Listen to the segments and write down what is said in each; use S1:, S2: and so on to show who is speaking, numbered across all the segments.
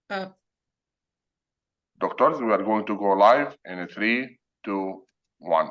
S1: Doctors, we are going to go live in 3, 2, 1.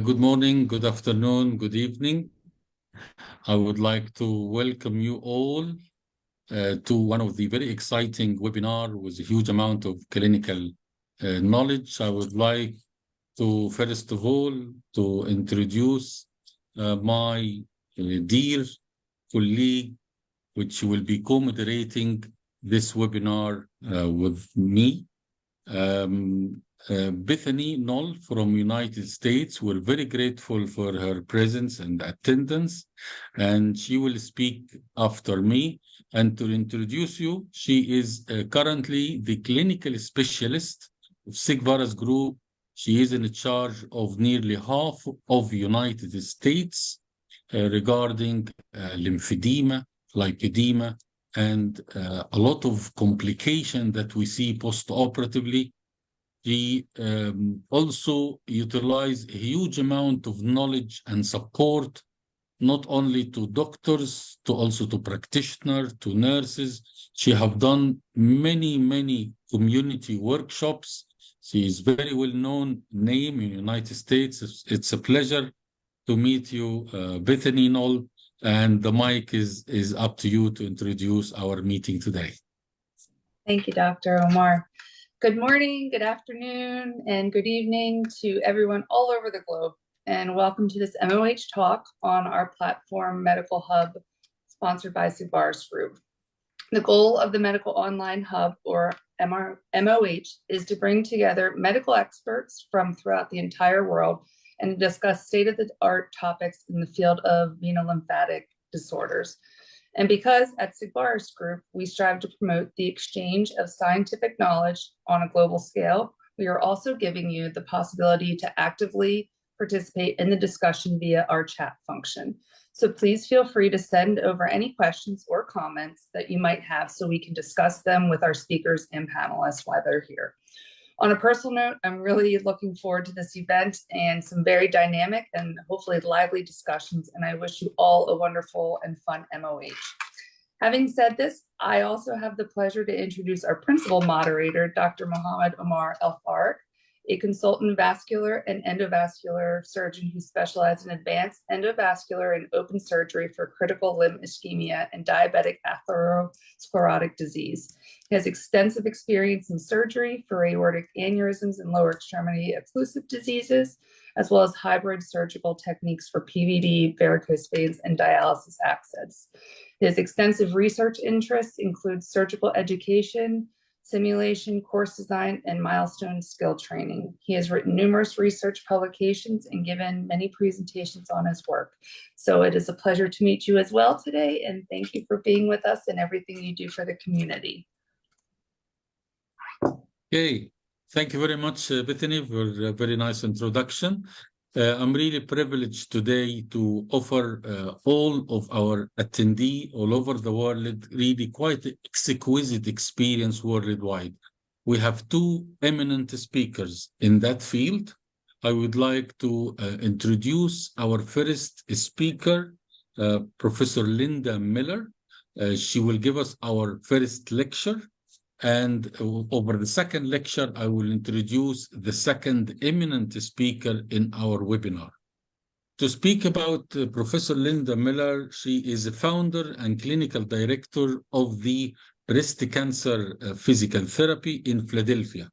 S2: Good morning, good afternoon, good evening. I would like to welcome you all to one of the very exciting webinar with a huge amount of clinical knowledge. I would like to, first of all, to introduce my dear colleague, which will be co-moderating this webinar with me. Bethany Knoll from United States. We're very grateful for her presence and attendance, and she will speak after me. And to introduce you, she is currently the clinical specialist of Sigvara's group. She is in charge of nearly half of United States regarding lymphedema, lipedema, and a lot of complication that we see post-operatively. He also utilized a huge amount of knowledge and support, not only to doctors, to also to practitioners, to nurses. She have done many community workshops. She is very well-known name in the United States. It's a pleasure to meet you, Bethany Knoll, and the mic is up to you to introduce our meeting today.
S3: Thank you, Dr. Omar. Good morning, good afternoon, and good evening to everyone all over the globe, and welcome to this MOH talk on our platform Medical Hub, sponsored by Sigvara's Group. The goal of the Medical Online Hub, or MOH, is to bring together medical experts from throughout the entire world and to discuss state-of-the-art topics in the field of venolymphatic disorders. And because at Sigvara's Group, we strive to promote the exchange of scientific knowledge on a global scale, we are also giving you the possibility to actively participate in the discussion via our chat function. So please feel free to send over any questions or comments that you might have so we can discuss them with our speakers and panelists while they're here. On a personal note, I'm really looking forward to this event and some very dynamic and hopefully lively discussions, and I wish you all a wonderful and fun MOH. Having said this, I also have the pleasure to introduce our principal moderator, Dr. Mohammed Omar El-Farak, a consultant vascular and endovascular surgeon who specializes in advanced endovascular and open surgery for critical limb ischemia and diabetic atherosclerotic disease. He has extensive experience in surgery for aortic aneurysms and lower extremity occlusive diseases, as well as hybrid surgical techniques for PVD, varicose veins, and dialysis access. His extensive research interests include surgical education, simulation, course design, and milestone skill training. He has written numerous research publications and given many presentations on his work. So it is a pleasure to meet you as well today, and thank you for being with us and everything you do for the community.
S2: Okay, thank you very much, Bethany, for a very nice introduction. I'm really privileged today to offer all of our attendees all over the world really quite an exquisite experience worldwide. We have two eminent speakers in that field. I would like to introduce our first speaker, Professor Linda Miller. She will give us our first lecture. And over the second lecture, I will introduce the second eminent speaker in our webinar. To speak about Professor Linda Miller, she is a founder and clinical director of the breast cancer physical therapy in Philadelphia.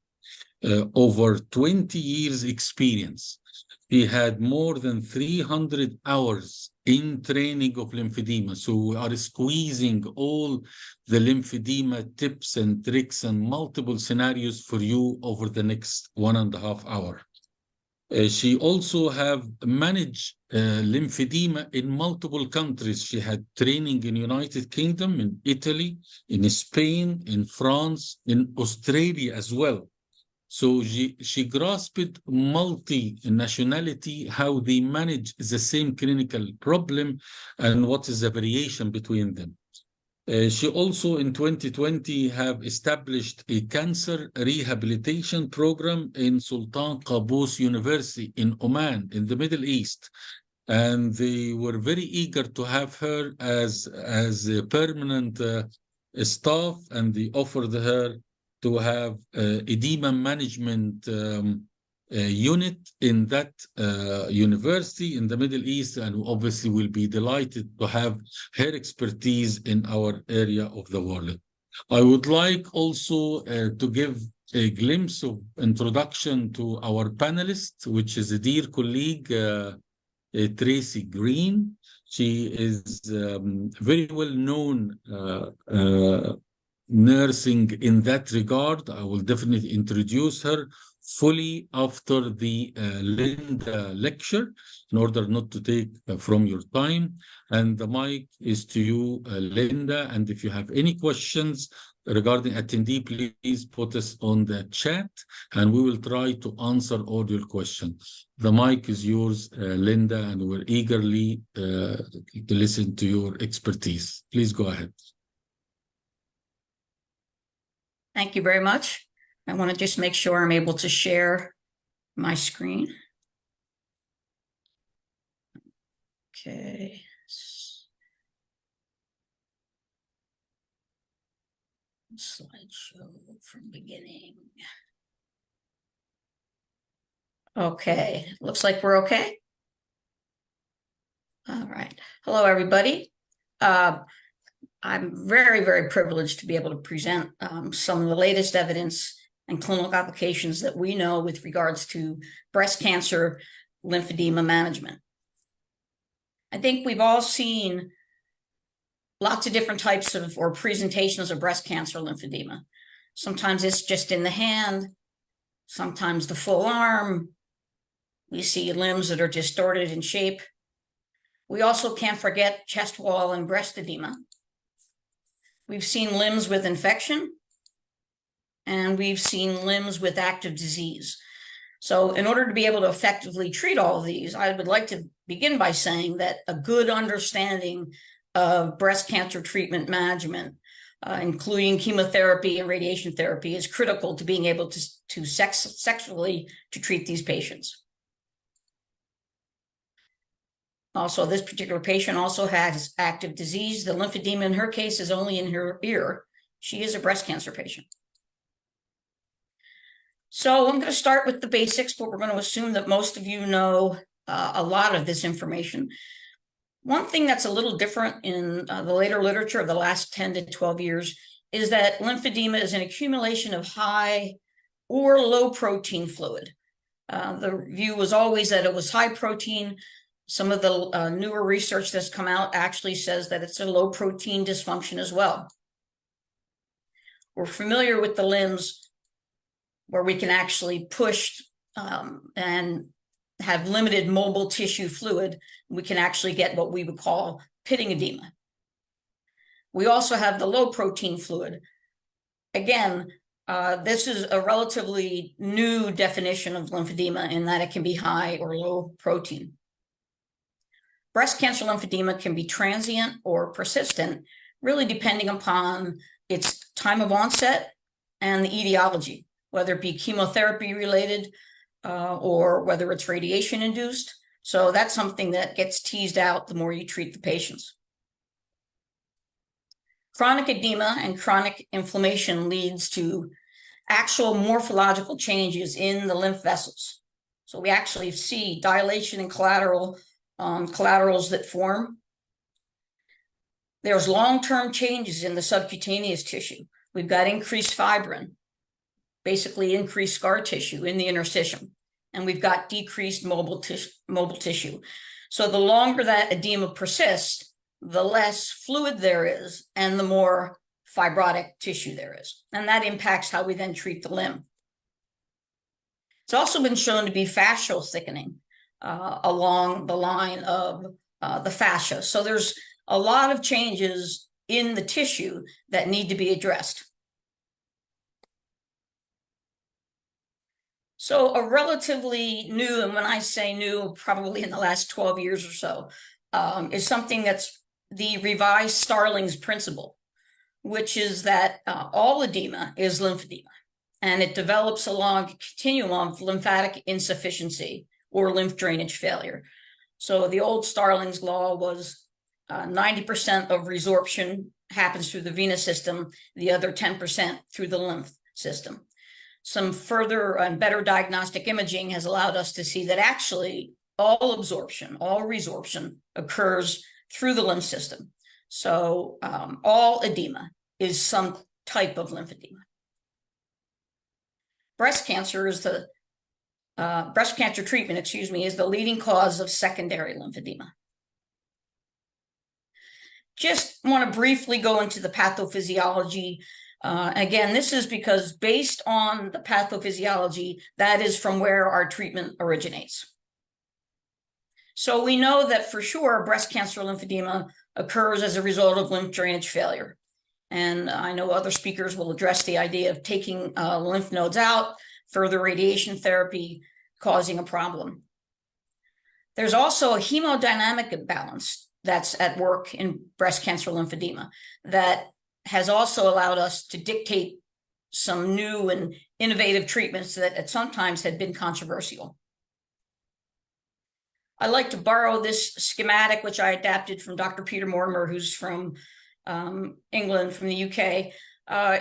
S2: Over 20 years experience. He had more than 300 hours in training of lymphedema. So we are squeezing all the lymphedema tips and tricks and multiple scenarios for you over the next 1.5 hours. She also have managed lymphedema in multiple countries. She had training in United Kingdom, in Italy, in Spain, in France, in Australia as well. So she grasped multi-nationality, how they manage the same clinical problem and what is the variation between them. She also in 2020 have established a cancer rehabilitation program in Sultan Qaboos University in Oman, in the Middle East. And they were very eager to have her as a permanent staff, and they offered her to have edema management unit in that university in the Middle East, and obviously will be delighted to have her expertise in our area of the world. I would like also to give a glimpse of introduction to our panelist, which is a dear colleague, Tracy Green. She is very well known nursing in that regard. I will definitely introduce her fully after the Linda lecture in order not to take from your time. And the mic is to you, Linda. And if you have any questions regarding attendee, please put us on the chat and we will try to answer all your questions. The mic is yours, Linda, and we're eagerly to listen to your expertise. Please go ahead.
S4: Thank you very much. I want to just make sure I'm able to share my screen. Okay. Slideshow from beginning. Okay, looks like we're okay. All right. Hello, everybody. I'm very, very privileged to be able to present some of the latest evidence and clinical applications that we know with regards to breast cancer lymphedema management. I think we've all seen lots of different types of or presentations of breast cancer lymphedema. Sometimes it's just in the hand, sometimes the full arm. We see limbs that are distorted in shape. We also can't forget chest wall and breast edema. We've seen limbs with infection, and we've seen limbs with active disease. So in order to be able to effectively treat all of these, I would like to begin by saying that a good understanding of breast cancer treatment management including chemotherapy and radiation therapy, is critical to being able to sexually treat these patients. Also, this particular patient also has active disease. The lymphedema in her case is only in her ear. She is a breast cancer patient. So I'm going to start with the basics, but we're going to assume that most of you know a lot of this information. One thing that's a little different in the later literature of the last 10 to 12 years is that lymphedema is an accumulation of high or low protein fluid. The view was always that it was high protein. Some of the newer research that's come out actually says that it's a low protein dysfunction as well. We're familiar with the limbs where we can actually push and have limited mobile tissue fluid. We can actually get what we would call pitting edema. We also have the low protein fluid. Again, this is a relatively new definition of lymphedema in that it can be high or low protein. Breast cancer lymphedema can be transient or persistent, really depending upon its time of onset and the etiology, whether it be chemotherapy related or whether it's radiation induced. So that's something that gets teased out the more you treat the patients. Chronic edema and chronic inflammation leads to actual morphological changes in the lymph vessels. So we actually see dilation and collaterals that form. There's long-term changes in the subcutaneous tissue. We've got increased fibrin, basically increased scar tissue in the interstitium, and we've got decreased mobile tissue. So the longer that edema persists, the less fluid there is and the more fibrotic tissue there is. And that impacts how we then treat the limb. It's also been shown to be fascial thickening along the line of the fascia. So there's a lot of changes in the tissue that need to be addressed. So a relatively new, and when I say new, probably in the last 12 years or so, is something that's the revised Starling's principle, which is that all edema is lymphedema, and it develops along a continuum of lymphatic insufficiency or lymph drainage failure. So the old Starling's law was 90% of resorption happens through the venous system, the other 10% through the lymph system. Some further and better diagnostic imaging has allowed us to see that actually all absorption, all resorption occurs through the lymph system. So all edema is some type of lymphedema. Breast cancer treatment, is the leading cause of secondary lymphedema. Just want to briefly go into the pathophysiology. Again, this is because based on the pathophysiology, that is from where our treatment originates. So we know that for sure breast cancer lymphedema occurs as a result of lymph drainage failure. And I know other speakers will address the idea of taking lymph nodes out, further radiation therapy causing a problem. There's also a hemodynamic imbalance that's at work in breast cancer lymphedema that has also allowed us to dictate some new and innovative treatments that at sometimes had been controversial. I like to borrow this schematic, which I adapted from Dr. Peter Mortimer, who's from England, from the UK.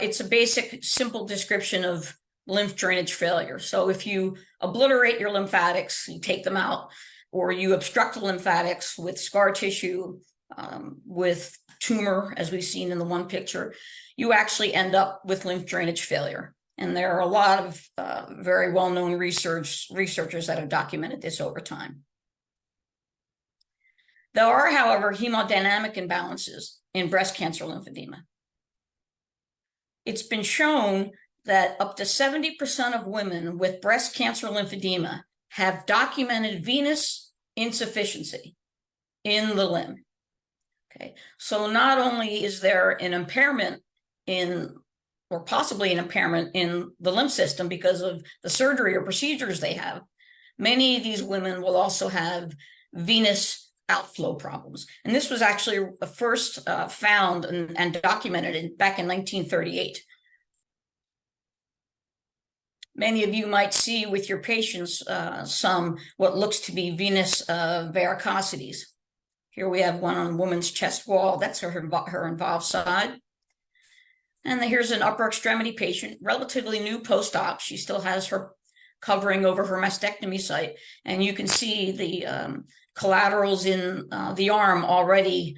S4: It's a basic, simple description of lymph drainage failure. So if you obliterate your lymphatics, you take them out, or you obstruct the lymphatics with scar tissue, with tumor, as we've seen in the one picture, you actually end up with lymph drainage failure. And there are a lot of very well-known researchers that have documented this over time. There are, however, hemodynamic imbalances in breast cancer lymphedema. It's been shown that up to 70% of women with breast cancer lymphedema have documented venous insufficiency in the limb. Okay, so not only is there an impairment in, or possibly an impairment in the lymph system because of the surgery or procedures they have, many of these women will also have venous outflow problems. And this was actually first found and documented back in 1938. Many of you might see with your patients some what looks to be venous varicosities. Here we have one on the woman's chest wall. That's her involved side. And here's an upper extremity patient, relatively new post-op. She still has her covering over her mastectomy site. And you can see the collaterals in the arm already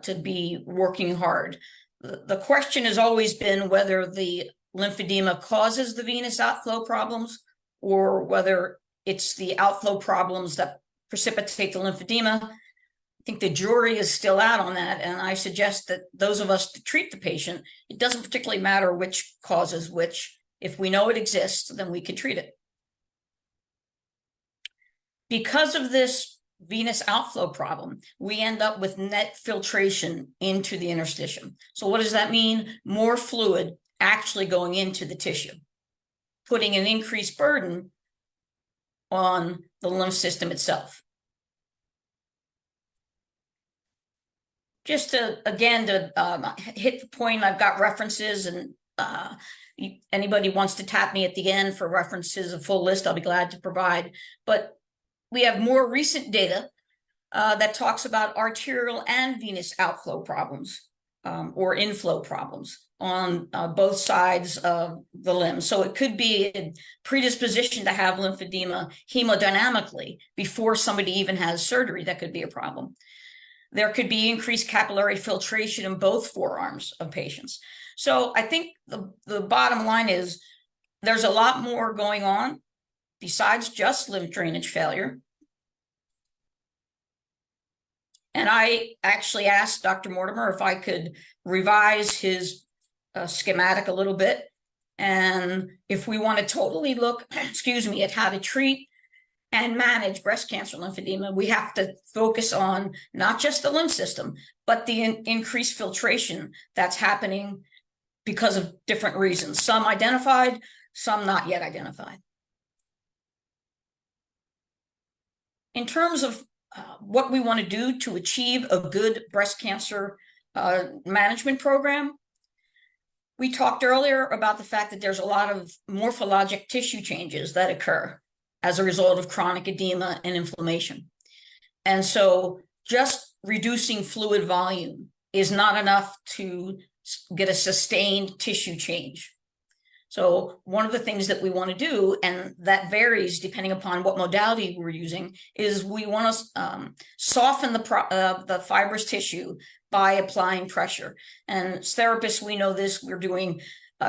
S4: to be working hard. The question has always been whether the lymphedema causes the venous outflow problems or whether it's the outflow problems that precipitate the lymphedema. I think the jury is still out on that, and I suggest that those of us that treat the patient, it doesn't particularly matter which causes which. If we know it exists, then we can treat it. Because of this venous outflow problem, we end up with net filtration into the interstitium. So what does that mean? More fluid actually going into the tissue, putting an increased burden on the lymph system itself. Just to, again, to hit the point, I've got references, and anybody wants to tap me at the end for references, a full list, I'll be glad to provide. But we have more recent data that talks about arterial and venous outflow problems or inflow problems on both sides of the limb. So it could be a predisposition to have lymphedema hemodynamically before somebody even has surgery. That could be a problem. There could be increased capillary filtration in both forearms of patients. So I think the bottom line is there's a lot more going on besides just lymph drainage failure. And I actually asked Dr. Mortimer if I could revise his schematic a little bit. And if we want to totally look, excuse me, at how to treat and manage breast cancer lymphedema, we have to focus on not just the lymph system, but the increased filtration that's happening because of different reasons. Some identified, some not yet identified. In terms of what we want to do to achieve a good breast cancer management program, we talked earlier about the fact that there's a lot of morphologic tissue changes that occur as a result of chronic edema and inflammation. And so just reducing fluid volume is not enough to get a sustained tissue change. So one of the things that we want to do, and that varies depending upon what modality we're using, is we want to soften the fibrous tissue by applying pressure. And as therapists, we know this. We're doing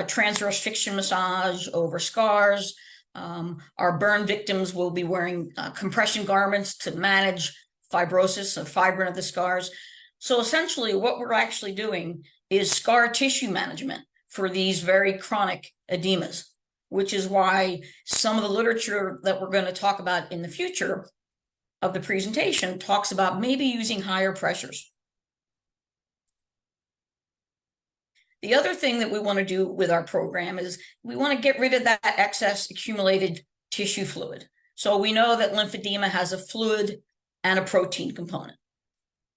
S4: transverse fiction massage over scars. Our burn victims will be wearing compression garments to manage fibrosis of fibrin of the scars. So essentially what we're actually doing is scar tissue management for these very chronic edemas, which is why some of the literature that we're going to talk about in the future of the presentation talks about maybe using higher pressures. The other thing that we want to do with our program is we want to get rid of that excess accumulated tissue fluid. So we know that lymphedema has a fluid and a protein component.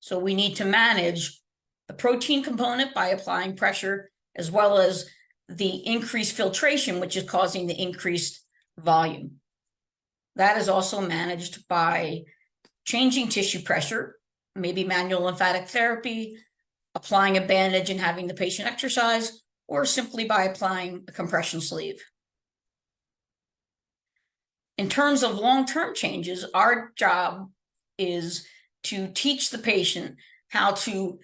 S4: So we need to manage the protein component by applying pressure, as well as the increased filtration, which is causing the increased volume. That is also managed by changing tissue pressure, maybe manual lymphatic therapy, applying a bandage and having the patient exercise, or simply by applying a compression sleeve. In terms of long-term changes, our job is to teach the patient how to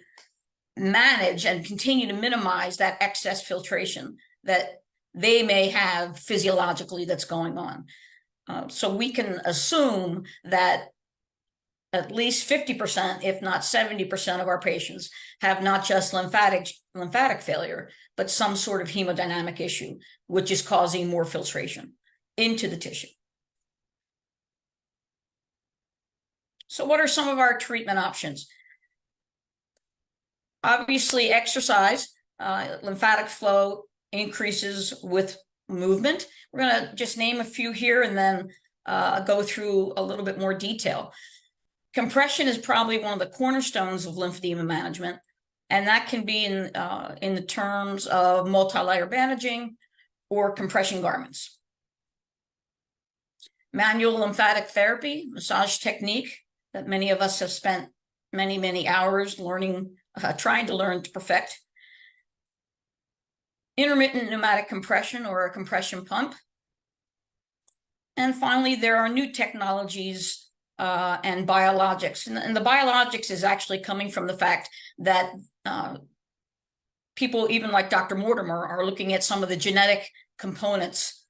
S4: manage and continue to minimize that excess filtration that they may have physiologically that's going on. So we can assume that at least 50%, if not 70% of our patients have not just lymphatic failure, but some sort of hemodynamic issue, which is causing more filtration into the tissue. So what are some of our treatment options? Obviously, exercise, lymphatic flow increases with movement. We're going to just name a few here and then go through a little bit more detail. Compression is probably one of the cornerstones of lymphedema management, and that can be in the terms of multi-layer bandaging or compression garments. Manual lymphatic therapy, massage technique that many of us have spent many, many hours learning, trying to learn to perfect. Intermittent pneumatic compression or a compression pump. And finally, there are new technologies and biologics. And the biologics is actually coming from the fact that people, even like Dr. Mortimer, are looking at some of the genetic components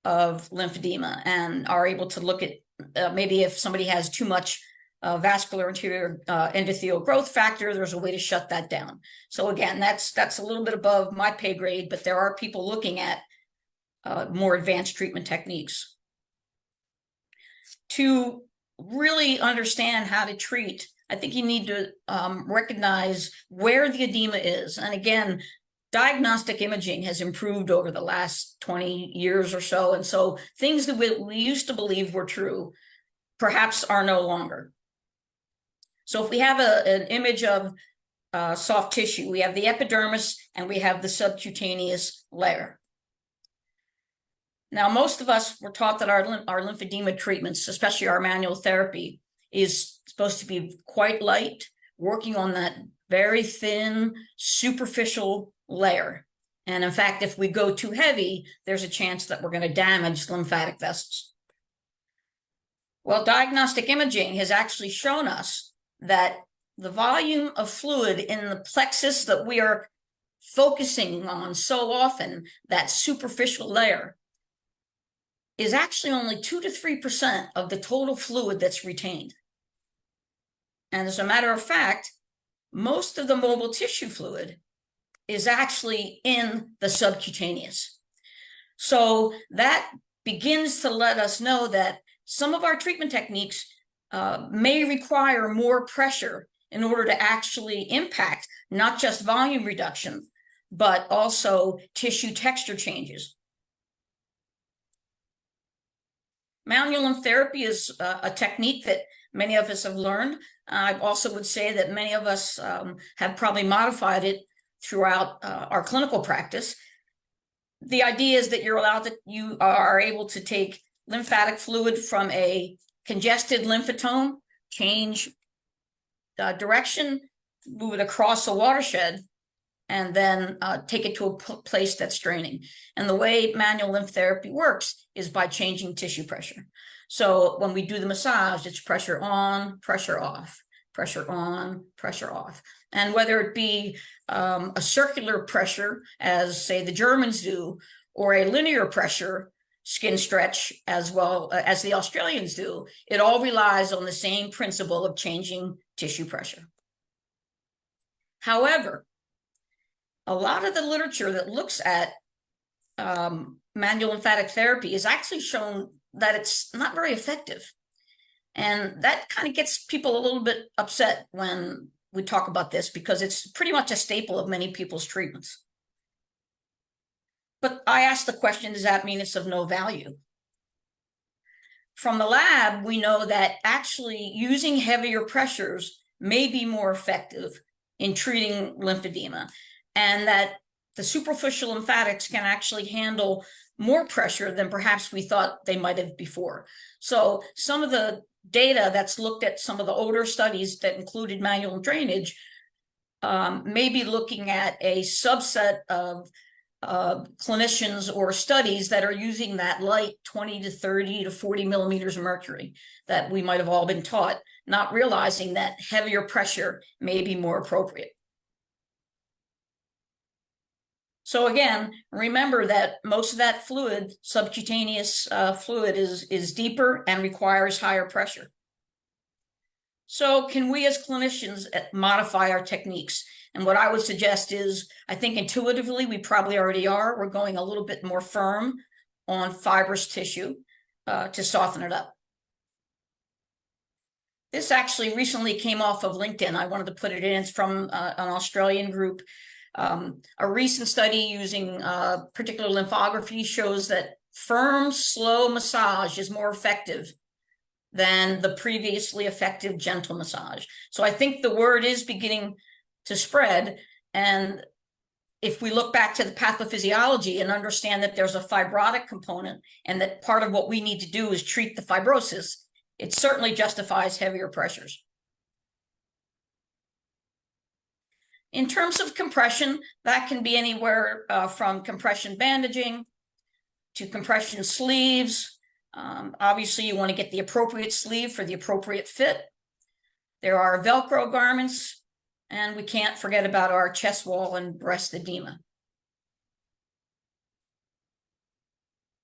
S4: of lymphedema and are able to look at maybe if somebody has too much vascular anterior endothelial growth factor, there's a way to shut that down. So again, that's a little bit above my pay grade, but there are people looking at more advanced treatment techniques. To really understand how to treat, I think you need to recognize where the edema is. And again, diagnostic imaging has improved over the last 20 years or so. And so things that we used to believe were true perhaps are no longer. So if we have an image of soft tissue, we have the epidermis and we have the subcutaneous layer. Now, most of us were taught that our lymphedema treatments, especially our manual therapy, is supposed to be quite light, working on that very thin, superficial layer. And in fact, if we go too heavy, there's a chance that we're going to damage lymphatic vessels. Well, diagnostic imaging has actually shown us that the volume of fluid in the plexus that we are focusing on so often, that superficial layer, is actually only 2 to 3% of the total fluid that's retained. And as a matter of fact, most of the mobile tissue fluid is actually in the subcutaneous. So that begins to let us know that some of our treatment techniques may require more pressure in order to actually impact not just volume reduction, but also tissue texture changes. Manual lymph therapy is a technique that many of us have learned. I also would say that many of us have probably modified it throughout our clinical practice. The idea is that you are able to take lymphatic fluid from a congested lymphatome, change direction, move it across a watershed, and then take it to a place that's draining. And the way manual lymph therapy works is by changing tissue pressure. So when we do the massage, it's pressure on, pressure off, pressure on, pressure off. And whether it be a circular pressure, as say the Germans do, or a linear pressure, skin stretch, as well as the Australians do, it all relies on the same principle of changing tissue pressure. However, a lot of the literature that looks at manual lymphatic therapy is actually shown that it's not very effective. And that kind of gets people a little bit upset when we talk about this, because it's pretty much a staple of many people's treatments. But I ask the question, does that mean it's of no value? From the lab, we know that actually using heavier pressures may be more effective in treating lymphedema, and that the superficial lymphatics can actually handle more pressure than perhaps we thought they might have before. So some of the data that's looked at some of the older studies that included manual drainage may be looking at a subset of clinicians or studies that are using that light 20 to 30 to 40 millimeters of mercury that we might have all been taught, not realizing that heavier pressure may be more appropriate. So again, remember that most of that fluid, subcutaneous fluid, is deeper and requires higher pressure. So can we as clinicians modify our techniques? And what I would suggest is, I think intuitively we probably already are. We're going a little bit more firm on fibrous tissue to soften it up. This actually recently came off of LinkedIn. I wanted to put it in. It's from an Australian group. A recent study using particular lymphography shows that firm, slow massage is more effective than the previously effective gentle massage. So I think the word is beginning to spread. And if we look back to the pathophysiology and understand that there's a fibrotic component and that part of what we need to do is treat the fibrosis, it certainly justifies heavier pressures. In terms of compression, that can be anywhere from compression bandaging to compression sleeves. Obviously, you want to get the appropriate sleeve for the appropriate fit. There are Velcro garments, and we can't forget about our chest wall and breast edema.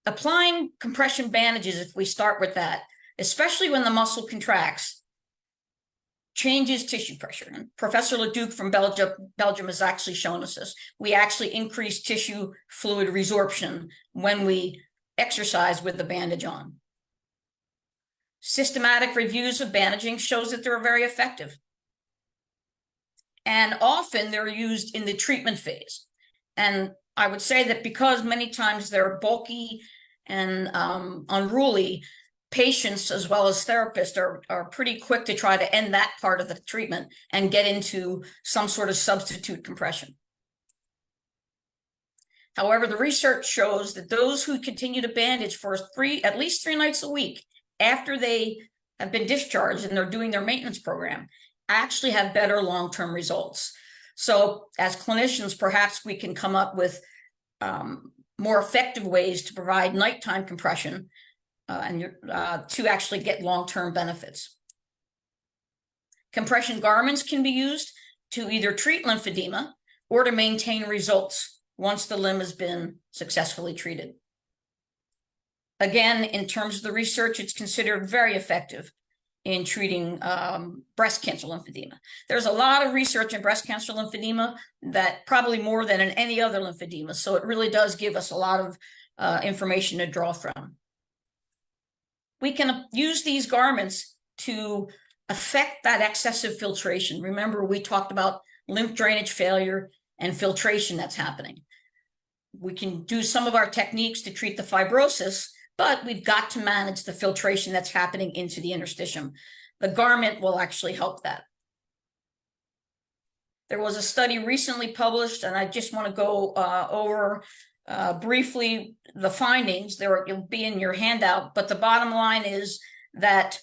S4: Applying compression bandages, if we start with that, especially when the muscle contracts, changes tissue pressure. And Professor Leduc from Belgium has actually shown us this. We actually increase tissue fluid resorption when we exercise with the bandage on. Systematic reviews of bandaging shows that they're very effective. And often they're used in the treatment phase. And I would say that because many times they're bulky and unruly, patients as well as therapists are pretty quick to try to end that part of the treatment and get into some sort of substitute compression. However, the research shows that those who continue to bandage for at least 3 nights a week after they have been discharged and they're doing their maintenance program actually have better long-term results. So as clinicians, perhaps we can come up with more effective ways to provide nighttime compression to actually get long-term benefits. Compression garments can be used to either treat lymphedema or to maintain results once the limb has been successfully treated. Again, in terms of the research, it's considered very effective in treating breast cancer lymphedema. There's a lot of research in breast cancer lymphedema, that probably more than in any other lymphedema. So it really does give us a lot of information to draw from. We can use these garments to affect that excessive filtration. Remember, we talked about lymph drainage failure and filtration that's happening. We can do some of our techniques to treat the fibrosis, but we've got to manage the filtration that's happening into the interstitium. The garment will actually help that. There was a study recently published, and I just want to go over briefly the findings. It'll be in your handout, but the bottom line is that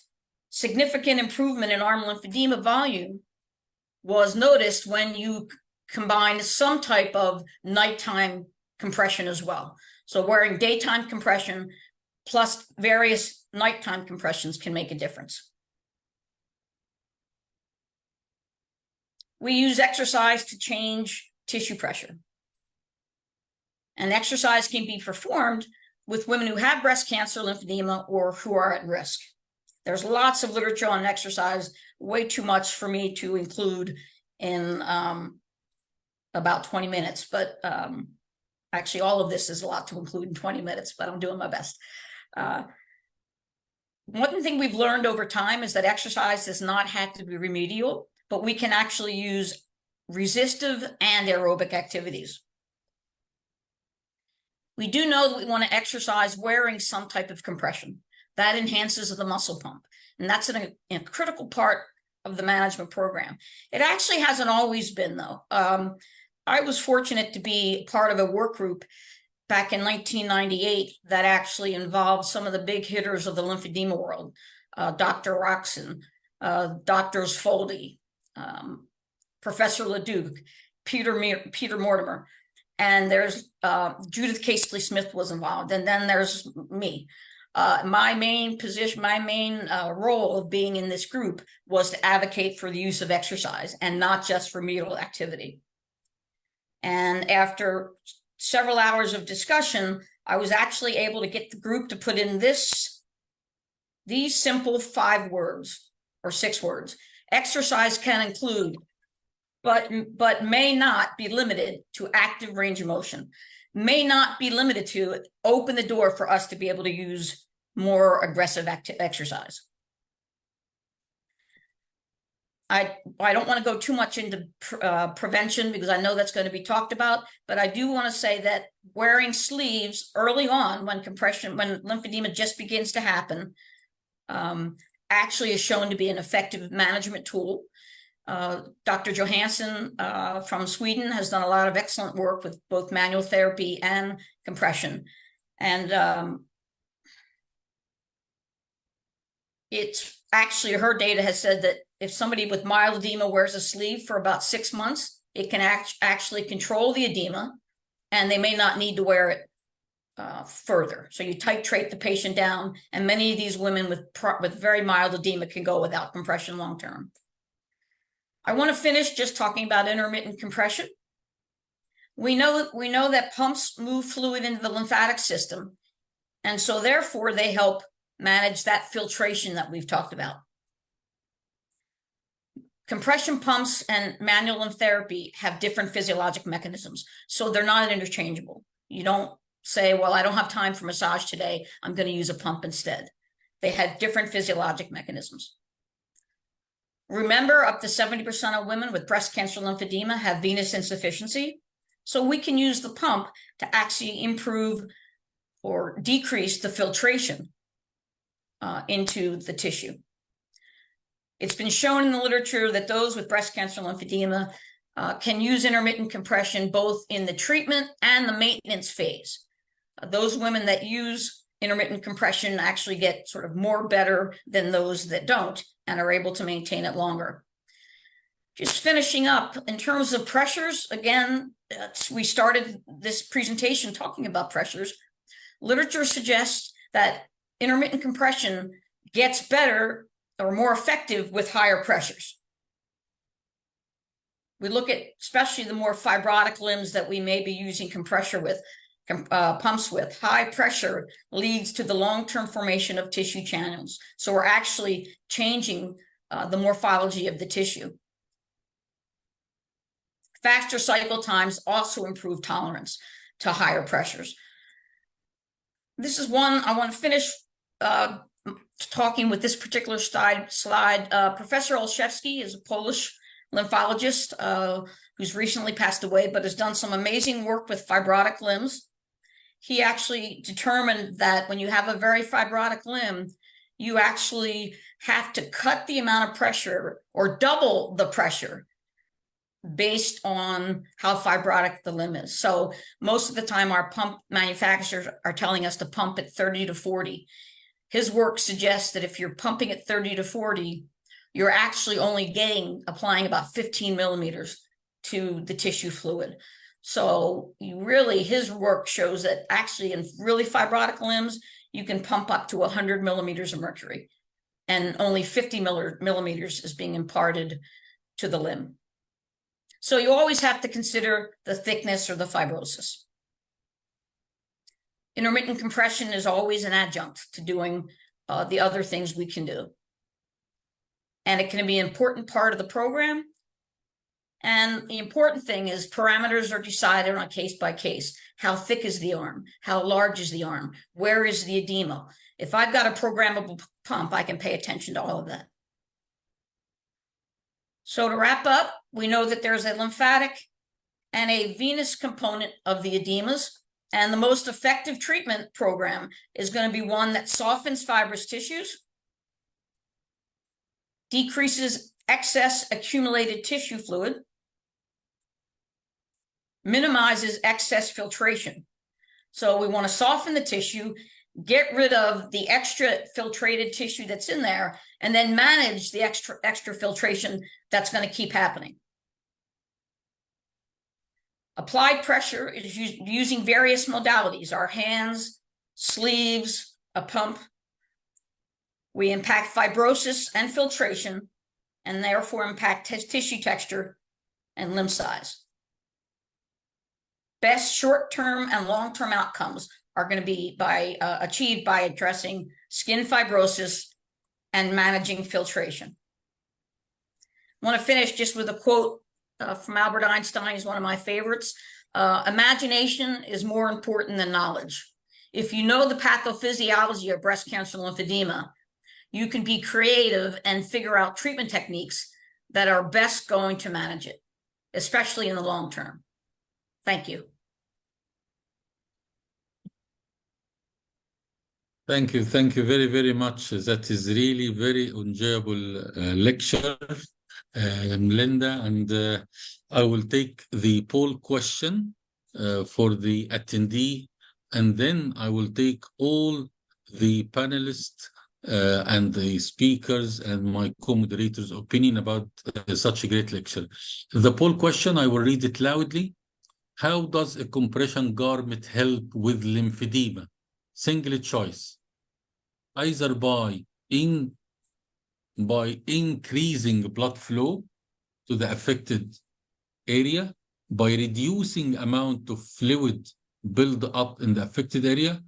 S4: significant improvement in arm lymphedema volume was noticed when you combine some type of nighttime compression as well. So wearing daytime compression plus various nighttime compressions can make a difference. We use exercise to change tissue pressure. And exercise can be performed with women who have breast cancer, lymphedema, or who are at risk. There's lots of literature on exercise, way too much for me to include in about 20 minutes, but actually all of this is a lot to include in 20 minutes, but I'm doing my best. One thing we've learned over time is that exercise does not have to be remedial, but we can actually use resistive and aerobic activities. We do know that we want to exercise wearing some type of compression. That enhances the muscle pump. And that's a critical part of the management program. It actually hasn't always been, though. I was fortunate to be part of a work group back in 1998 that actually involved some of the big hitters of the lymphedema world, Dr. Roxon, Drs. Foldy, Professor Leduc, Peter Mortimer, and there's Judith Casely Smith was involved, and then there's me. My main position, my main role of being in this group was to advocate for the use of exercise and not just remedial activity. And after several hours of discussion, I was actually able to get the group to put in these simple 5 words or 6 words. Exercise can include, but may not be limited to active range of motion, may not be limited to open the door for us to be able to use more aggressive exercise. I don't want to go too much into prevention because I know that's going to be talked about, but I do want to say that wearing sleeves early on when lymphedema just begins to happen actually is shown to be an effective management tool. Dr. Johansson from Sweden has done a lot of excellent work with both manual therapy and compression. And it's actually, her data has said that if somebody with mild edema wears a sleeve for about 6 months, it can actually control the edema, and they may not need to wear it further. So you titrate the patient down, and many of these women with very mild edema can go without compression long term. I want to finish just talking about intermittent compression. We know that pumps move fluid into the lymphatic system, and so therefore they help manage that filtration that we've talked about. Compression pumps and manual lymph therapy have different physiologic mechanisms, so they're not interchangeable. You don't say, well, I don't have time for massage today, I'm going to use a pump instead. They have different physiologic mechanisms. Remember, up to 70% of women with breast cancer lymphedema have venous insufficiency, so we can use the pump to actually improve or decrease the filtration into the tissue. It's been shown in the literature that those with breast cancer lymphedema can use intermittent compression both in the treatment and the maintenance phase. Those women that use intermittent compression actually get sort of more better than those that don't and are able to maintain it longer. Just finishing up, in terms of pressures, again, we started this presentation talking about pressures. Literature suggests that intermittent compression gets better or more effective with higher pressures. We look at especially the more fibrotic limbs that we may be using pumps with. High pressure leads to the long-term formation of tissue channels. So we're actually changing the morphology of the tissue. Faster cycle times also improve tolerance to higher pressures. This is one I want to finish talking with this particular slide. Professor Olszewski is a Polish lymphologist who's recently passed away, but has done some amazing work with fibrotic limbs. He actually determined that when you have a very fibrotic limb, you actually have to cut the amount of pressure or double the pressure based on how fibrotic the limb is. So most of the time our pump manufacturers are telling us to pump at 30 to 40. His work suggests that if you're pumping at 30 to 40, you're actually only applying about 15 millimeters to the tissue fluid. So his work shows that actually in really fibrotic limbs, you can pump up to 100 millimeters of mercury, and only 50 millimeters is being imparted to the limb. So you always have to consider the thickness or the fibrosis. Intermittent compression is always an adjunct to doing the other things we can do. And it can be an important part of the program. And the important thing is parameters are decided on a case by case. How thick is the arm? How large is the arm? Where is the edema? If I've got a programmable pump, I can pay attention to all of that. So to wrap up, we know that there's a lymphatic and a venous component of the edemas, and the most effective treatment program is going to be one that softens fibrous tissues, decreases excess accumulated tissue fluid, minimizes excess filtration. So we want to soften the tissue, get rid of the extra filtrated tissue that's in there, and then manage the extra filtration that's going to keep happening. Applied pressure is using various modalities, our hands, sleeves, a pump. We impact fibrosis and filtration, and therefore impact tissue texture and limb size. Best short-term and long-term outcomes are going to be achieved by addressing skin fibrosis and managing filtration. I want to finish just with a quote from Albert Einstein. He's one of my favorites. Imagination is more important than knowledge. If you know the pathophysiology of breast cancer lymphedema, you can be creative and figure out treatment techniques that are best going to manage it, especially in the long term. Thank you.
S2: Thank you very, very much. That is really very enjoyable lecture, Linda. And I will take the poll question for the attendee, and then I will take all the panelists and the speakers and my co-moderators' opinion about such a great lecture. The poll question, I will read it loudly. How does a compression garment help with lymphedema? Single choice. Either by increasing blood flow to the affected area, by reducing amount of fluid build up in the affected area,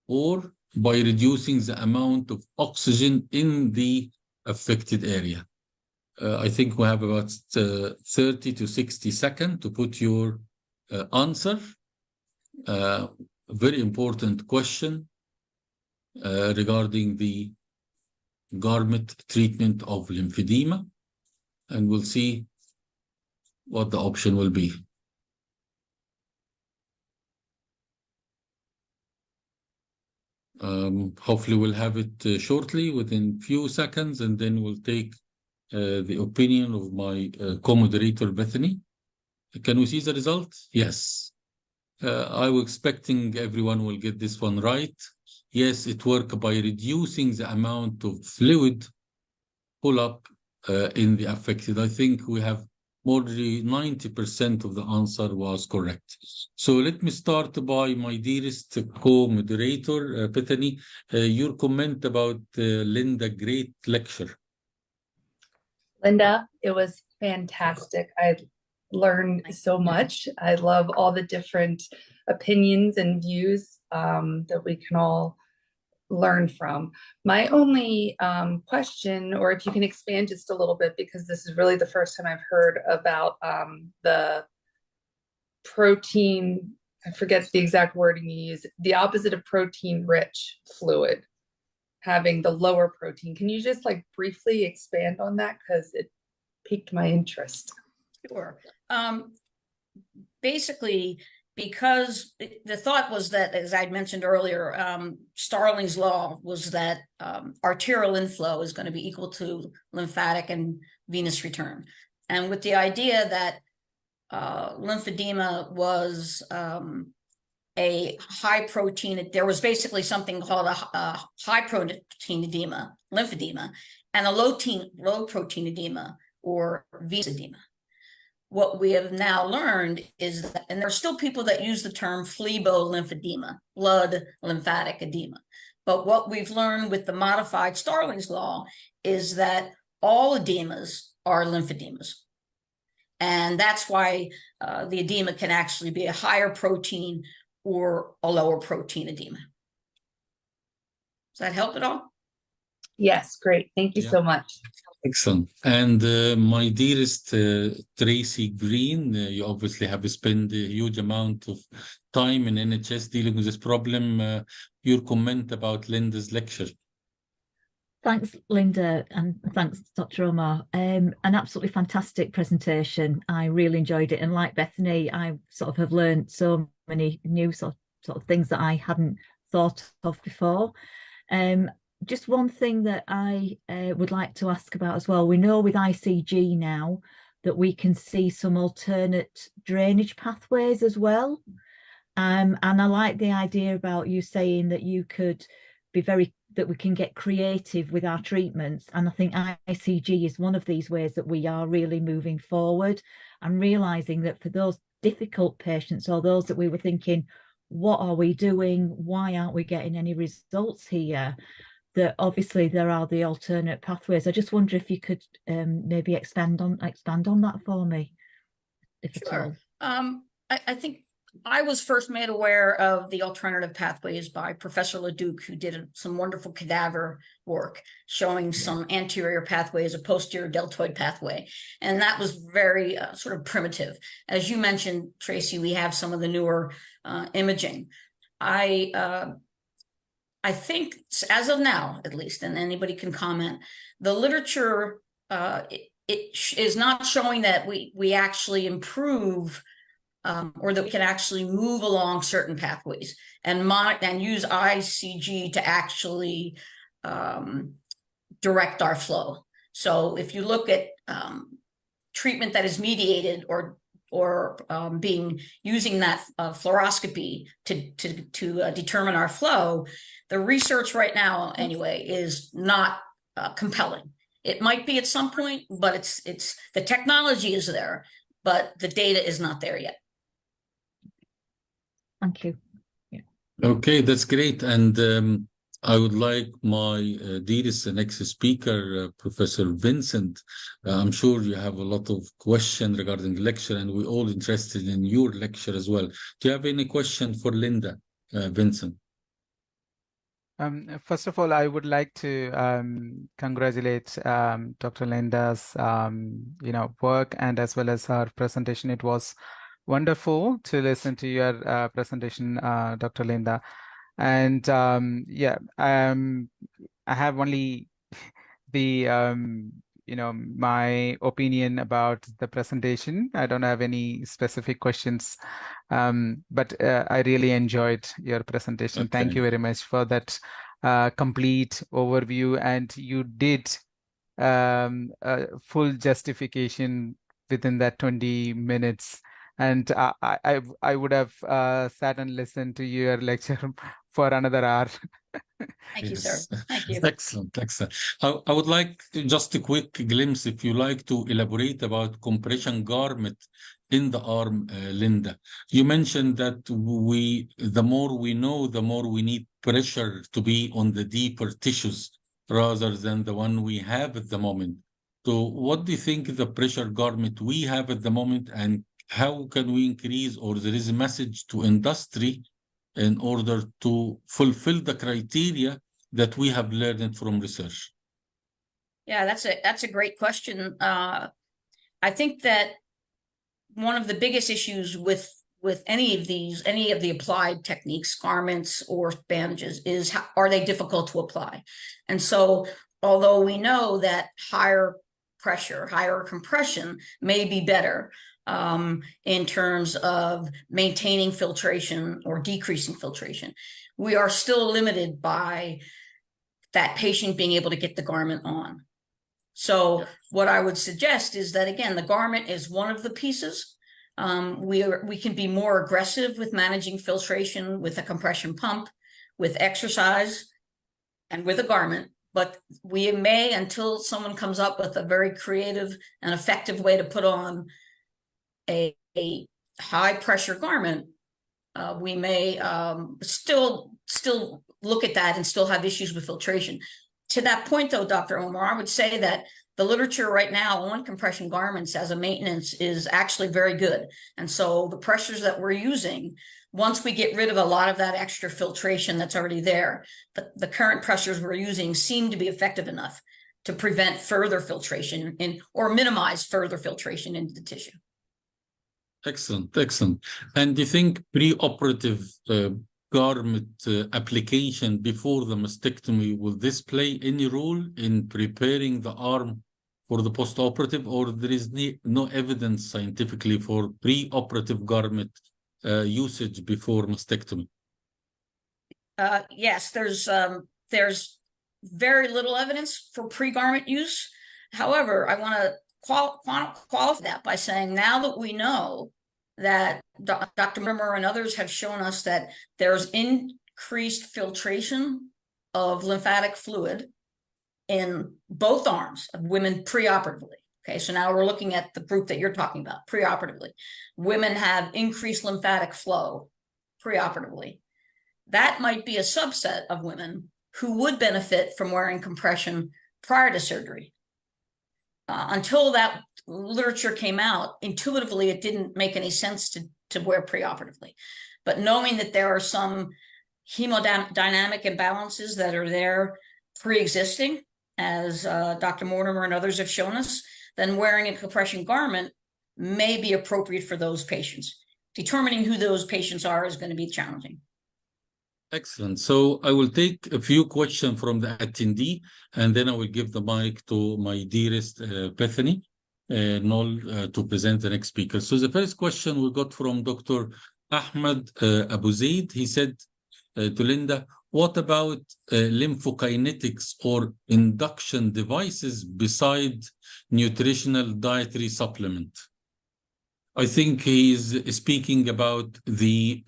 S2: or by reducing the amount of oxygen in the affected area. I think we have about 30 to 60 seconds to put your answer. Very important question regarding the garment treatment of lymphedema, and we'll see what the option will be. Hopefully we'll have it shortly, within few seconds, and then we'll take the opinion of my co-moderator, Bethany. Can we see the result? Yes. I was expecting everyone will get this one right. Yes, it works by reducing the amount of fluid pull up in the affected. I think we have more than 90% of the answer was correct. So let me start by my dearest co-moderator, Bethany, your comment about Linda, great lecture.
S3: Linda, it was fantastic. I learned so much. I love all the different opinions and views that we can all learn from. My only question, or if you can expand just a little bit, because this is really the first time I've heard about the protein, I forget the exact wording you use, the opposite of protein rich fluid, having the lower protein. Can you just like briefly expand on that? Because it piqued my interest.
S4: Sure. Basically, because the thought was that, as I'd mentioned earlier, Starling's law was that arterial inflow is going to be equal to lymphatic and venous return. And with the idea that lymphedema was a high protein, there was basically something called a high protein edema, lymphedema, and a low protein edema, or venous edema. What we have now learned is that, and there are still people that use the term phlebolymphodema, blood lymphatic edema. But what we've learned with the modified Starling's law is that all edemas are lymphedemas. And that's why the edema can actually be a higher protein or a lower protein edema. Does that help at all?
S3: Yes, great. Thank you so much.
S2: Excellent. And my dearest Tracy Green, you obviously have spent a huge amount of time in NHS dealing with this problem. Your comment about Linda's lecture.
S5: Thanks, Linda, and thanks, Dr. Omar. An absolutely fantastic presentation. I really enjoyed it. And like Bethany, I sort of have learned so many new sort of things that I hadn't thought of before. Just one thing that I would like to ask about as well. We know with ICG now that we can see some alternate drainage pathways as well. And I like the idea about you saying that you could be that we can get creative with our treatments. And I think ICG is one of these ways that we are really moving forward and realizing that for those difficult patients, or those that we were thinking, what are we doing? Why aren't we getting any results here? That obviously there are the alternate pathways. I just wonder if you could maybe expand on that for me, if
S4: Sure.
S5: at all.
S4: I think I was first made aware of the alternative pathways by Professor Leduc, who did some wonderful cadaver work showing some anterior pathways, a posterior deltoid pathway. And that was very sort of primitive. As you mentioned, Tracy, we have some of the newer imaging. I think, as of now, at least, and anybody can comment, the literature it is not showing that we actually improve or that we can actually move along certain pathways and use ICG to actually direct our flow. So if you look at treatment that is mediated or using that fluoroscopy to determine our flow, the research right now anyway is not compelling. It might be at some point, but it's the technology is there, but the data is not there yet.
S5: Thank you. Yeah.
S2: Okay, that's great. And I would like my dearest next speaker, Professor Vincent. I'm sure you have a lot of questions regarding the lecture, and we're all interested in your lecture as well. Do you have any question for Linda, Vincent?
S6: First of all, I would like to congratulate Dr. Linda's work, and as well as her presentation. It was wonderful to listen to your presentation, Dr. Linda. And I have only the my opinion about the presentation. I don't have any specific questions, but I really enjoyed your presentation.
S2: Okay.
S6: Thank you very much for that complete overview, and you did a full justification within that 20 minutes. And I would have sat and listened to your lecture for another hour.
S4: Thank you, sir. Thank you.
S2: Excellent, excellent. I would like just a quick glimpse, if you like, to elaborate about compression garment in the arm, Linda. You mentioned that the more we know, the more we need pressure to be on the deeper tissues rather than the one we have at the moment. So what do you think the pressure garment we have at the moment, and how can we increase, or there is a message to industry in order to fulfill the criteria that we have learned from research?
S4: Yeah, that's a great question. I think that one of the biggest issues with any of the applied techniques, garments or bandages, is are they difficult to apply? And so, although we know that higher pressure, higher compression may be better in terms of maintaining filtration or decreasing filtration, we are still limited by that patient being able to get the garment on. So what I would suggest is that, again, the garment is one of the pieces. We can be more aggressive with managing filtration with a compression pump, with exercise, and with a garment. But we may, until someone comes up with a very creative and effective way to put on a high pressure garment, we may still look at that and still have issues with filtration. To that point, though, Dr. Omar, I would say that the literature right now on compression garments as a maintenance is actually very good. And so the pressures that we're using, once we get rid of a lot of that extra filtration that's already there, the current pressures we're using seem to be effective enough to prevent further filtration or minimize further filtration into the tissue.
S2: Excellent, excellent. And do you think preoperative garment application before the mastectomy, will this play any role in preparing the arm for the postoperative, or there is no evidence scientifically for preoperative garment usage before mastectomy?
S4: Yes, there's very little evidence for pre-garment use. However, I want to qualify that by saying, now that we know that Dr. Mortimer and others have shown us that there's increased filtration of lymphatic fluid in both arms of women preoperatively. Okay, so now we're looking at the group that you're talking about, preoperatively. Women have increased lymphatic flow preoperatively. That might be a subset of women who would benefit from wearing compression prior to surgery. Until that literature came out, intuitively, it didn't make any sense to wear preoperatively. But knowing that there are some hemodynamic imbalances that are there pre-existing, as Dr. Mortimer and others have shown us, then wearing a compression garment may be appropriate for those patients. Determining who those patients are is going to be challenging.
S2: Excellent. So I will take a few questions from the attendee, and then I will give the mic to my dearest Bethany. Noel to present the next speaker. So the first question we got from Dr. Ahmed Abu Zaid. He said to Linda, what about lymphokinetics or induction devices beside nutritional dietary supplement? I think he is speaking about the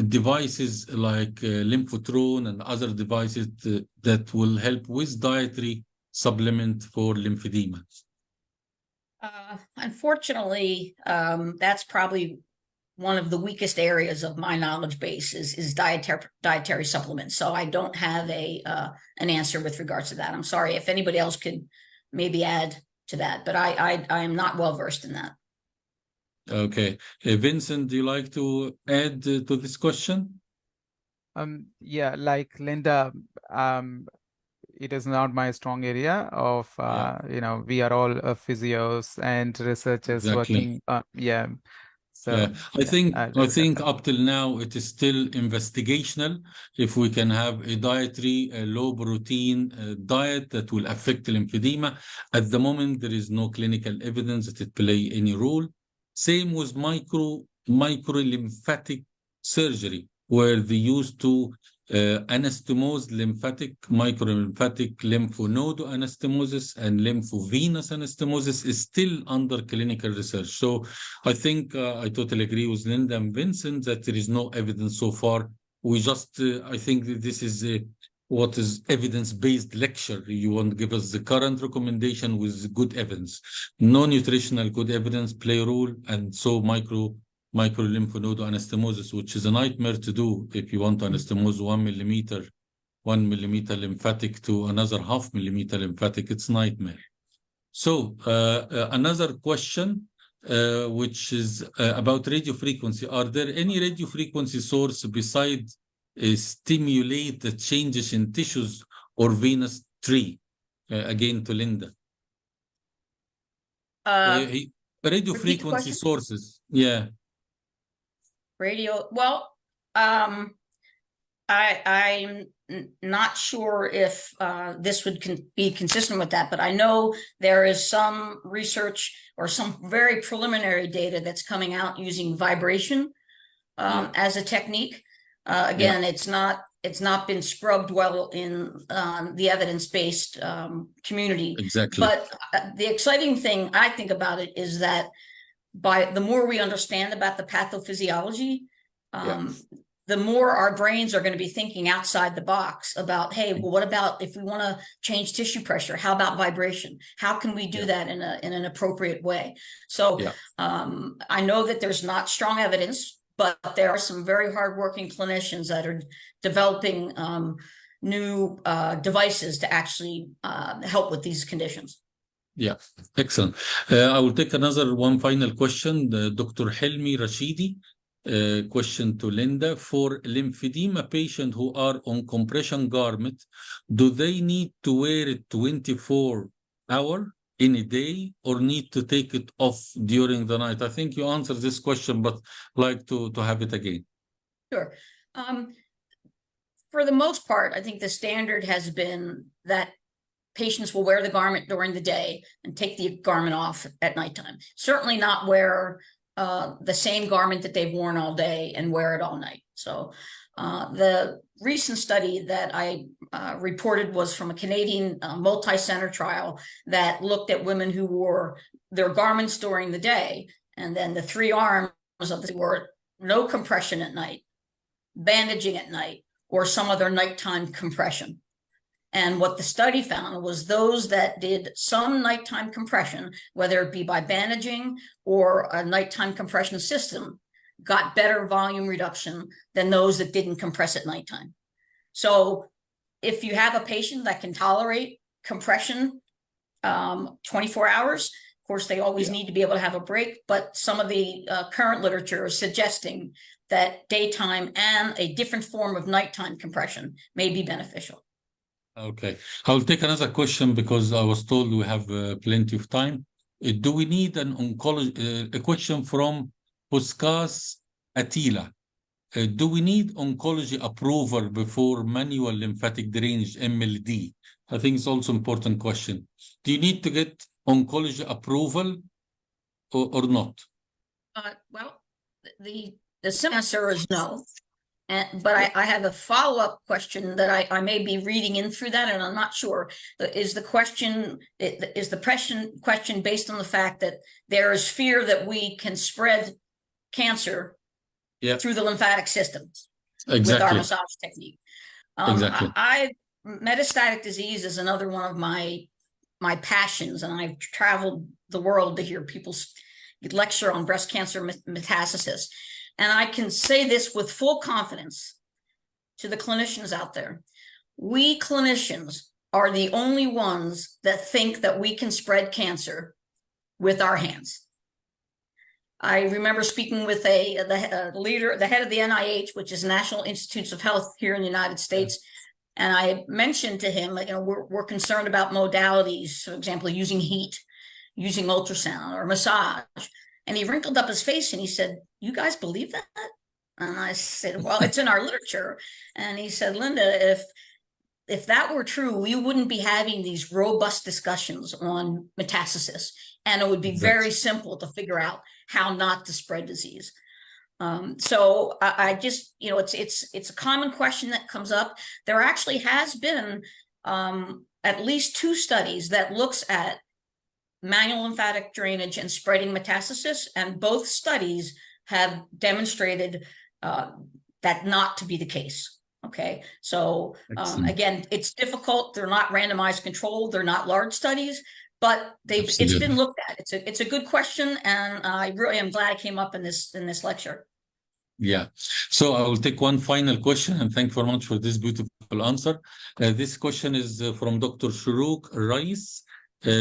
S2: devices like Lymphotrone and other devices that will help with dietary supplement for lymphedema.
S4: Unfortunately, that's probably one of the weakest areas of my knowledge base is dietary supplements. So I don't have an answer with regards to that. I'm sorry if anybody else could maybe add to that, but I am not well versed in that.
S2: Okay. Vincent, do you like to add to this question?
S6: Yeah, like Linda, it is not my strong area of, you know, we are all physios and researchers
S2: Exactly.
S6: working. Yeah. So
S2: yeah, I think
S6: that.
S2: up till now it is still investigational. If we can have a dietary, low protein diet that will affect lymphedema, at the moment there is no clinical evidence that it play any role. Same with microlymphatic surgery, where they used to anastomose microlymphatic lymphnode anastomosis and lymphovenous anastomosis is still under clinical research. So I think I totally agree with Linda and Vincent that there is no evidence so far. We just, I think that this is what is evidence-based lecture. You want to give us the current recommendation with good evidence. No nutritional good evidence play a role, and so microlymphnode anastomosis, which is a nightmare to do if you want to anastomose 1 millimeter lymphatic to another 0.5 millimeter lymphatic. It's nightmare. So another question, which is about radiofrequency. Are there any radiofrequency source besides stimulate the changes in tissues or venous tree? Again to Linda. Radiofrequency sources. Yeah.
S4: Well, I'm not sure if this would be consistent with that, but I know there is some research or some very preliminary data that's coming out using vibration as a technique. Again, it's not been scrubbed well in the evidence-based community.
S2: Exactly.
S4: But the exciting thing I think about it is that by the more we understand about the pathophysiology, the more our brains are going to be thinking outside the box about, hey, well, what about if we want to change tissue pressure? How about vibration? How can we do that in an appropriate way? So I know that there's not strong evidence, but there are some very hardworking clinicians that are developing new devices to actually help with these conditions.
S2: Yeah, excellent. I will take one final question. Dr. Helmi Rashidi, question to Linda. For lymphedema patients who are on compression garment, do they need to wear it 24 hours in a day or need to take it off during the night? I think you answered this question, but like to have it again.
S4: Sure. For the most part, I think the standard has been that patients will wear the garment during the day and take the garment off at nighttime. Certainly not wear the same garment that they've worn all day and wear it all night. So the recent study that I reported was from a Canadian multi-center trial that looked at women who wore their garments during the day, and then the 3 arms of the wore no compression at night, bandaging at night, or some other nighttime compression. And what the study found was those that did some nighttime compression, whether it be by bandaging or a nighttime compression system, got better volume reduction than those that didn't compress at nighttime. So if you have a patient that can tolerate compression 24 hours, of course, they always need to be able to have a break, but some of the current literature is suggesting that daytime and a different form of nighttime compression may be beneficial.
S2: Okay, I'll take another question because I was told we have plenty of time. Do we need an oncology? A question from Puskas Attila. Do we need oncology approval before manual lymphatic drainage, MLD? I think it's also an important question. Do you need to get oncology approval or not?
S4: Well, the simple answer is no. But I have a follow-up question that I may be reading in through that, and I'm not sure. Is the question based on the fact that there is fear that we can spread cancer through the lymphatic system with our massage technique? Metastatic disease is another one of my passions, and I've traveled the world to hear people lecture on breast cancer metastasis. And I can say this with full confidence to the clinicians out there. We clinicians are the only ones that think that we can spread cancer with our hands. I remember speaking with the head of the NIH, which is National Institutes of Health here in the United States. And I mentioned to him, we're concerned about modalities, for example, using heat, using ultrasound or massage. And he wrinkled up his face and he said, "You guys believe that?" And I said, "Well, it's in our literature." And he said, "Linda, if that were true, we wouldn't be having these robust discussions on metastasis. And it would be very simple to figure out how not to spread disease." So I just, it's a common question that comes up. There actually has been at least 2 studies that looks at manual lymphatic drainage and spreading metastasis, and both studies have demonstrated that not to be the case. Okay, so again, it's difficult. They're not randomized controlled. They're not large studies, but it's been looked at. It's a good question, and I really am glad it came up in this lecture.
S2: Yeah. So I will take one final question, and thank you very much for this beautiful answer. This question is from Dr. Shuruk Rice.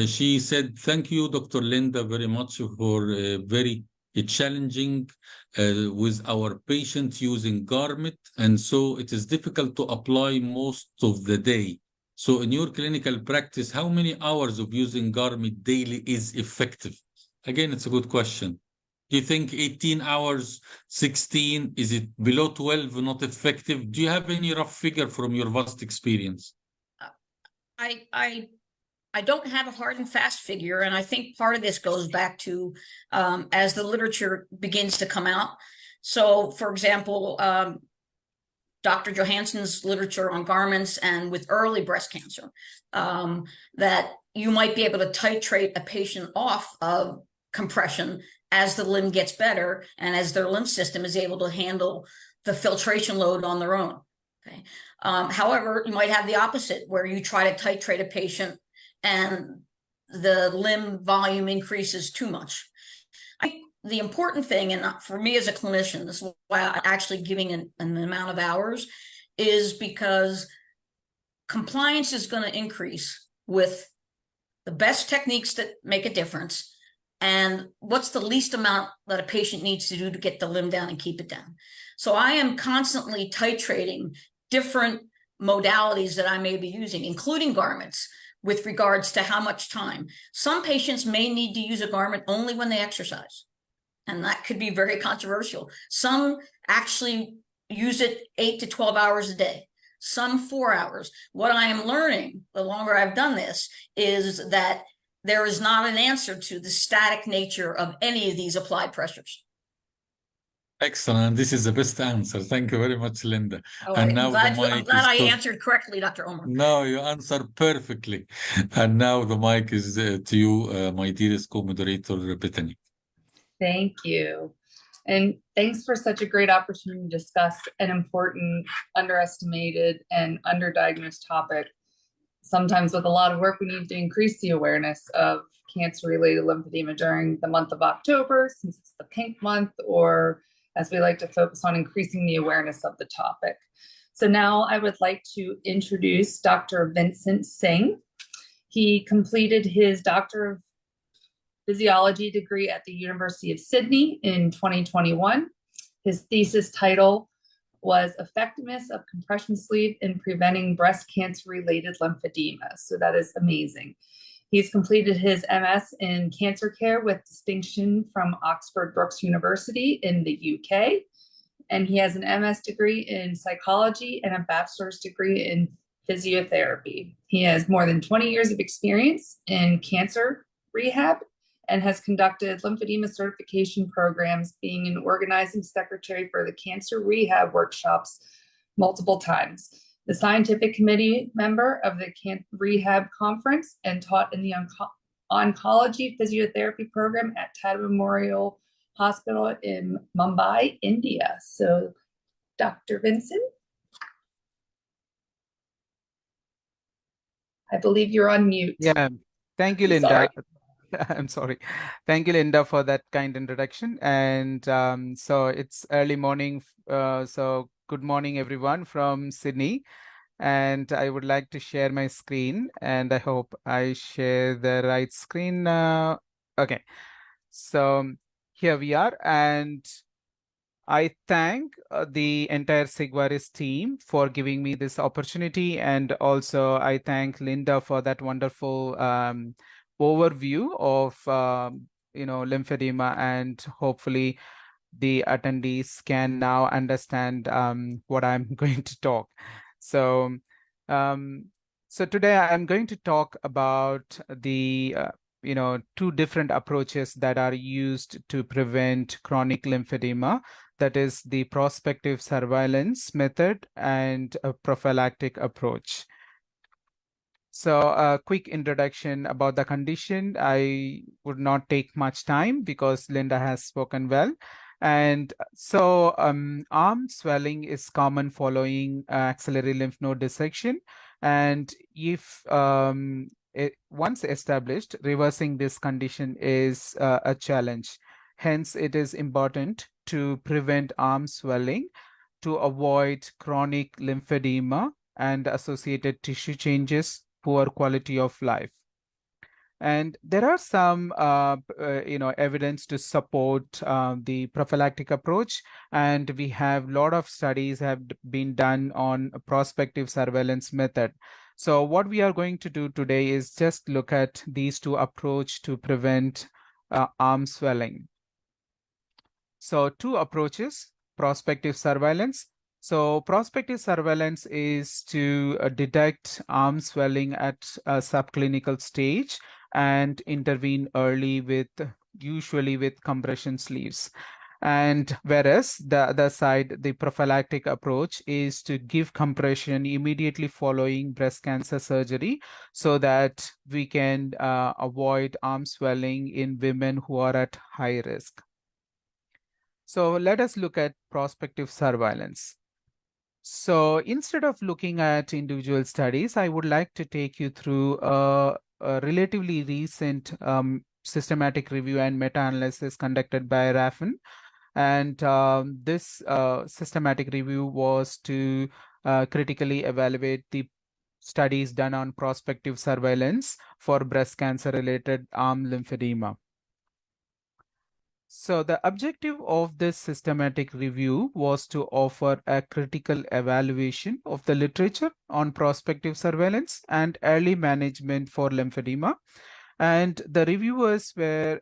S2: She said, "Thank you, Dr. Linda, very much for very challenging with our patients using garment, and so it is difficult to apply most of the day. So in your clinical practice, how many hours of using garment daily is effective?" Again, it's a good question. Do you think 18 hours, 16, is it below 12 not effective? Do you have any rough figure from your vast experience?
S4: I don't have a hard and fast figure, and I think part of this goes back to as the literature begins to come out. So, for example, Dr. Johansson's literature on garments and with early breast cancer, that you might be able to titrate a patient off of compression as the limb gets better and as their lymph system is able to handle the filtration load on their own. Okay. However, you might have the opposite, where you try to titrate a patient and the limb volume increases too much. I think the important thing, and for me as a clinician, this is why I'm actually giving an amount of hours, is because compliance is going to increase with the best techniques that make a difference, and what's the least amount that a patient needs to do to get the limb down and keep it down. So I am constantly titrating different modalities that I may be using, including garments, with regards to how much time. Some patients may need to use a garment only when they exercise, and that could be very controversial. Some actually use it 8 to 12 hours a day, some 4 hours. What I am learning, the longer I've done this, is that there is not an answer to the static nature of any of these applied pressures.
S2: Excellent. This is the best answer. Thank you very much, Linda.
S4: I'm glad I answered correctly, Dr. Omar.
S2: No, you answered perfectly. And now the mic is to you, my dearest co-moderator, Bethany.
S3: Thank you. And thanks for such a great opportunity to discuss an important, underestimated, and underdiagnosed topic. Sometimes with a lot of work, we need to increase the awareness of cancer-related lymphedema during the month of October, since it's the pink month, or as we like to focus on, increasing the awareness of the topic. So now I would like to introduce Dr. Vincent Singh. He completed his Doctor of Physiology degree at the University of Sydney in 2021. His thesis title was Effectiveness of Compression Sleeve in Preventing Breast Cancer-Related Lymphedema. So that is amazing. He's completed his MS in cancer care with distinction from Oxford Brookes University in the UK. And he has an MS degree in psychology and a bachelor's degree in physiotherapy. He has more than 20 years of experience in cancer rehab and has conducted lymphedema certification programs, being an organizing secretary for the cancer rehab workshops multiple times. The scientific committee member of the rehab conference and taught in the oncology physiotherapy program at Tata Memorial Hospital in Mumbai, India. So, Dr. Vincent, I believe you're on mute.
S6: Yeah, thank you, Linda. I'm sorry. Thank you, Linda, for that kind introduction. And so it's early morning. So good morning, everyone from Sydney. And I would like to share my screen, and I hope I share the right screen. Okay, so here we are, and I thank the entire Sigvaris team for giving me this opportunity, and also I thank Linda for that wonderful overview of lymphedema, and hopefully the attendees can now understand what I'm going to talk. So, so today I'm going to talk about the two different approaches that are used to prevent chronic lymphedema. That is the prospective surveillance method and a prophylactic approach. So a quick introduction about the condition. I would not take much time because Linda has spoken well. And so arm swelling is common following axillary lymph node dissection. And if once established, reversing this condition is a challenge. Hence, it is important to prevent arm swelling to avoid chronic lymphedema and associated tissue changes, poor quality of life. And there are some evidence to support the prophylactic approach, and we have a lot of studies have been done on a prospective surveillance method. So what we are going to do today is just look at these two approaches to prevent arm swelling. So two approaches, prospective surveillance. So prospective surveillance is to detect arm swelling at a subclinical stage and intervene early usually with compression sleeves. And whereas the other side, the prophylactic approach is to give compression immediately following breast cancer surgery so that we can avoid arm swelling in women who are at high risk. So let us look at prospective surveillance. So instead of looking at individual studies, I would like to take you through a relatively recent systematic review and meta-analysis conducted by Raffen. And this systematic review was to critically evaluate the studies done on prospective surveillance for breast cancer-related arm lymphedema. So the objective of this systematic review was to offer a critical evaluation of the literature on prospective surveillance and early management for lymphedema. And the reviewers were,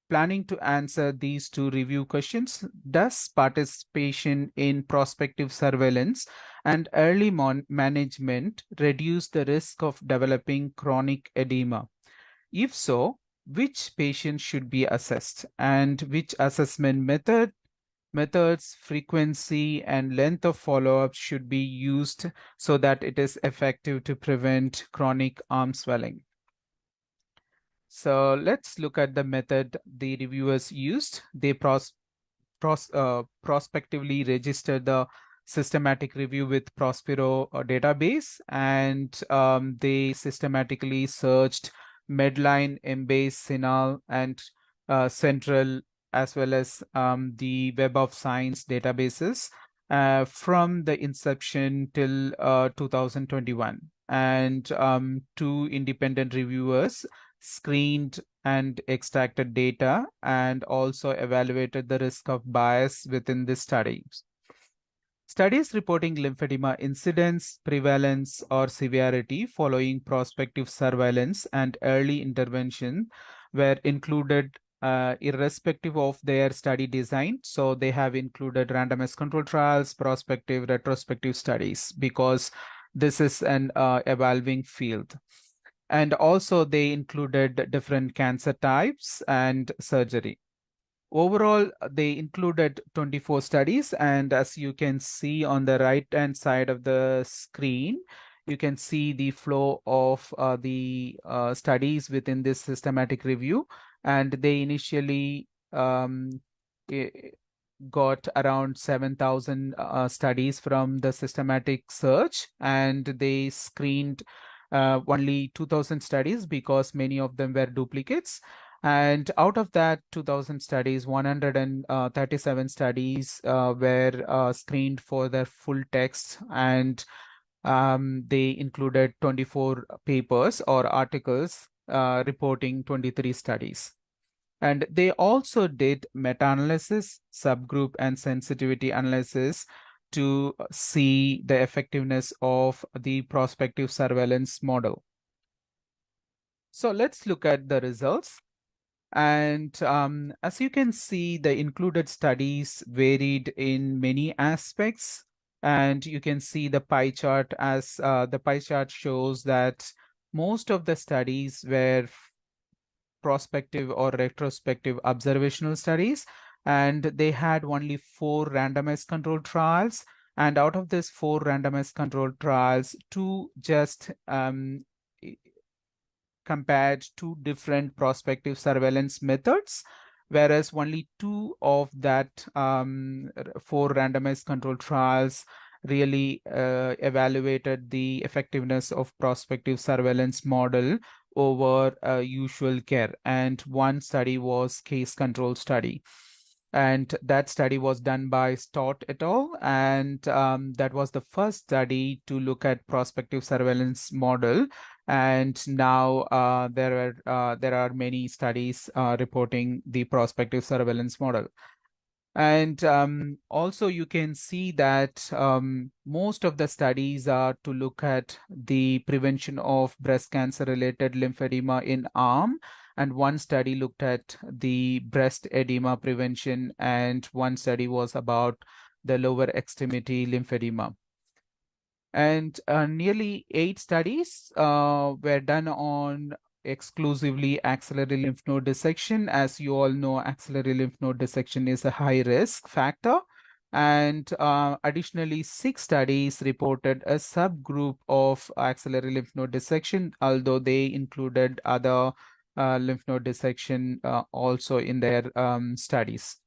S6: planning to answer these two review questions. Does participation in prospective surveillance and early management reduce the risk of developing chronic edema? If so, which patients should be assessed and which assessment methods, frequency, and length of follow-up should be used so that it is effective to prevent chronic arm swelling. So let's look at the method the reviewers used. They prospectively registered the systematic review with Prospero database, and they systematically searched Medline, Embase, Cinal, and Central, as well as the Web of Science databases from the inception till 2021. And two independent reviewers screened and extracted data and also evaluated the risk of bias within the studies. Studies reporting lymphedema incidence, prevalence, or severity following prospective surveillance and early intervention were included irrespective of their study design. So they have included randomized control trials, prospective, retrospective studies, because this is an evolving field. And also they included different cancer types and surgery. Overall, they included 24 studies, and as you can see on the right-hand side of the screen, you can see the flow of the studies within this systematic review. And they initially got around 7,000 studies from the systematic search, and they screened only 2,000 studies because many of them were duplicates. And out of that 2,000 studies, 137 studies were screened for their full text, and they included 24 papers or articles reporting 23 studies. And they also did meta-analysis, subgroup, and sensitivity analysis to see the effectiveness of the prospective surveillance model. So let's look at the results. And as you can see, the included studies varied in many aspects. And you can see the pie chart, as the pie chart shows that most of the studies were prospective or retrospective observational studies, and they had only 4 randomized controlled trials. And out of these 4 randomized controlled trials, 2 just compared 2 different prospective surveillance methods, whereas only 2 of that 4 randomized controlled trials really evaluated the effectiveness of prospective surveillance model over usual care. And 1 study was case control study. And that study was done by Stott et al. And that was the first study to look at prospective surveillance model. And now there are many studies reporting the prospective surveillance model. And also you can see that most of the studies are to look at the prevention of breast cancer related lymphedema in arm. And 1 study looked at the breast edema prevention, and 1 study was about the lower extremity lymphedema. And nearly 8 studies were done on exclusively axillary lymph node dissection. As you all know, axillary lymph node dissection is a high risk factor. And additionally, 6 studies reported a subgroup of axillary lymph node dissection, although they included other lymph node dissection also in their studies.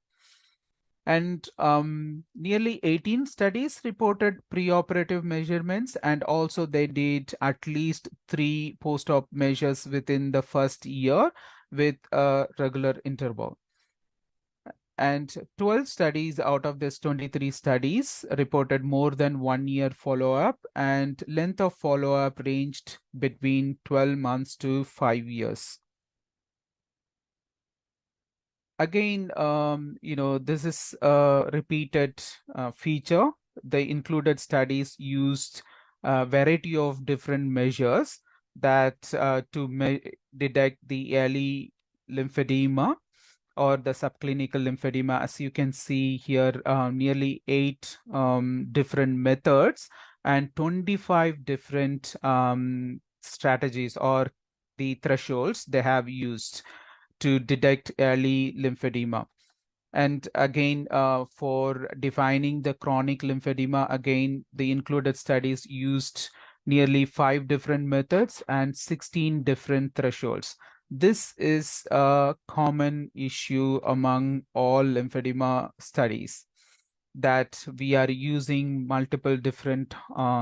S6: And nearly 18 studies reported preoperative measurements, and also they did at least 3 post-op measures within the first year with a regular interval. And 12 studies out of this 23 studies reported more than 1 year follow-up, and length of follow-up ranged between 12 months to 5 years. Again, this is a repeated feature. The included studies used a variety of different measures that to detect the early lymphedema or the subclinical lymphedema. As you can see here, nearly 8 different methods and 25 different strategies or the thresholds they have used to detect early lymphedema. And again, for defining the chronic lymphedema, again, the included studies used nearly 5 different methods and 16 different thresholds. This is a common issue among all lymphedema studies, that we are using multiple different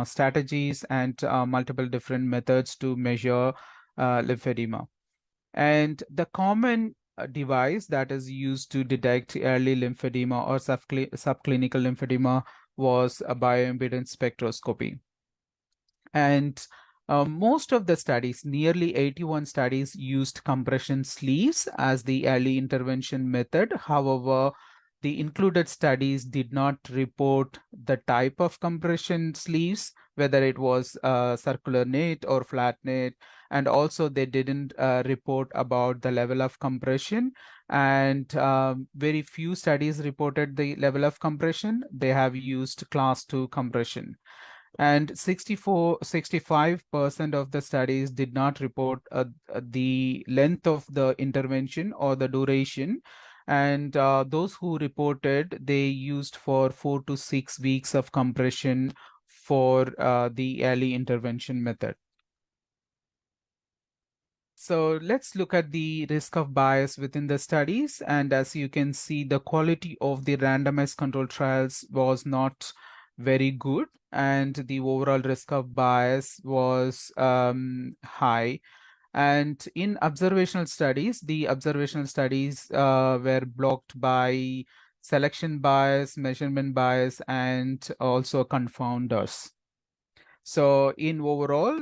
S6: strategies and multiple different methods to measure lymphedema. And the common device that is used to detect early lymphedema or subclinical lymphedema was a bioimpedance spectroscopy. And most of the studies, nearly 81 studies, used compression sleeves as the early intervention method. However, the included studies did not report the type of compression sleeves, whether it was circular knit or flat knit. And also they didn't report about the level of compression, and very few studies reported the level of compression. They have used class 2 compression. And 65% of the studies did not report the length of the intervention or the duration. And those who reported, they used for 4 to 6 weeks of compression for the early intervention method. So let's look at the risk of bias within the studies. And as you can see, the quality of the randomized control trials was not very good, and the overall risk of bias was high. And in observational studies, the observational studies were blocked by selection bias, measurement bias, and also confounders. So in overall,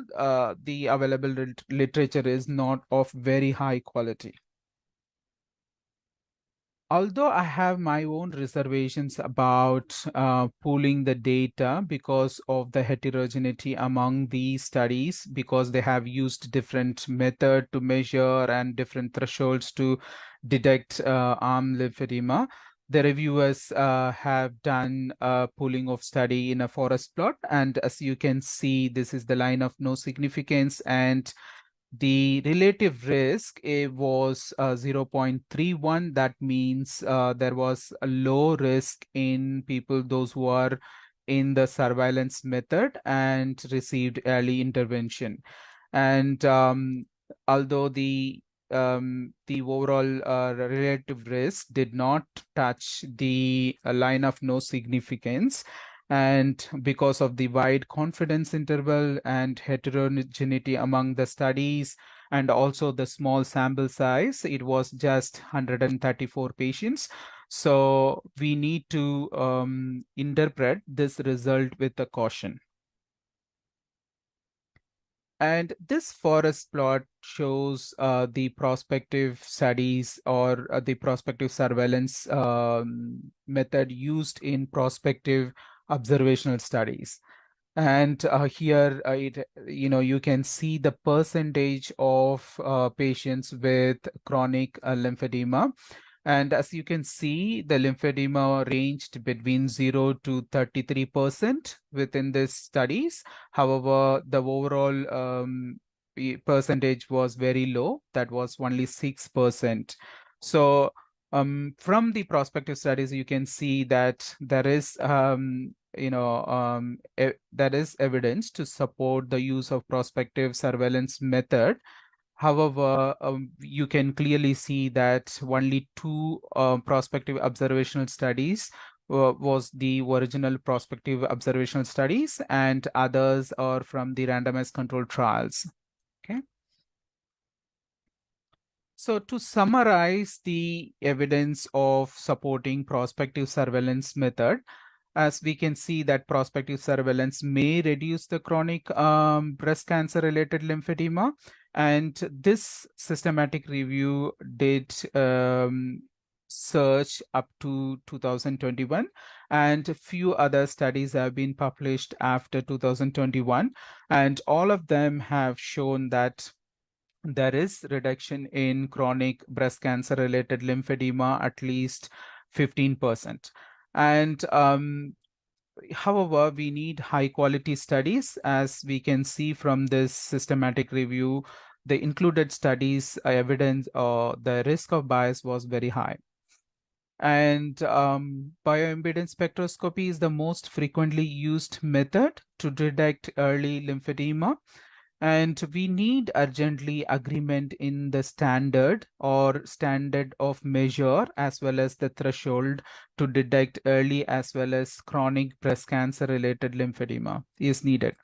S6: the available literature is not of very high quality. Although I have my own reservations about pooling the data because of the heterogeneity among these studies, because they have used different method to measure and different thresholds to detect arm lymphedema, the reviewers have done a pooling of study in a forest plot. And as you can see, this is the line of no significance, and the relative risk was 0.31. That means there was a low risk in people, those who are in the surveillance method and received early intervention. And although the overall relative risk did not touch the line of no significance, and because of the wide confidence interval and heterogeneity among the studies, and also the small sample size, it was just 134 patients. So we need to interpret this result with a caution. And this forest plot shows the prospective studies or the prospective surveillance method used in prospective observational studies. And here, you can see the percentage of patients with chronic lymphedema. And as you can see, the lymphedema ranged between 0 to 33% within these studies. However, the overall percentage was very low. That was only 6%. So from the prospective studies, you can see that there is that is evidence to support the use of prospective surveillance method. However, you can clearly see that only 2 prospective observational studies was the original prospective observational studies, and others are from the randomized controlled trials. Okay. So to summarize the evidence of supporting prospective surveillance method, as we can see that prospective surveillance may reduce the chronic breast cancer related lymphedema. And this systematic review did search up to 2021, and a few other studies have been published after 2021, and all of them have shown that there is reduction in chronic breast cancer related lymphedema, at least 15%. And however, we need high quality studies. As we can see from this systematic review, the included studies evidence the risk of bias was very high. And bioimpedance spectroscopy is the most frequently used method to detect early lymphedema. And we need urgently agreement in the standard or standard of measure as well as the threshold to detect early as well as chronic breast cancer related lymphedema is needed.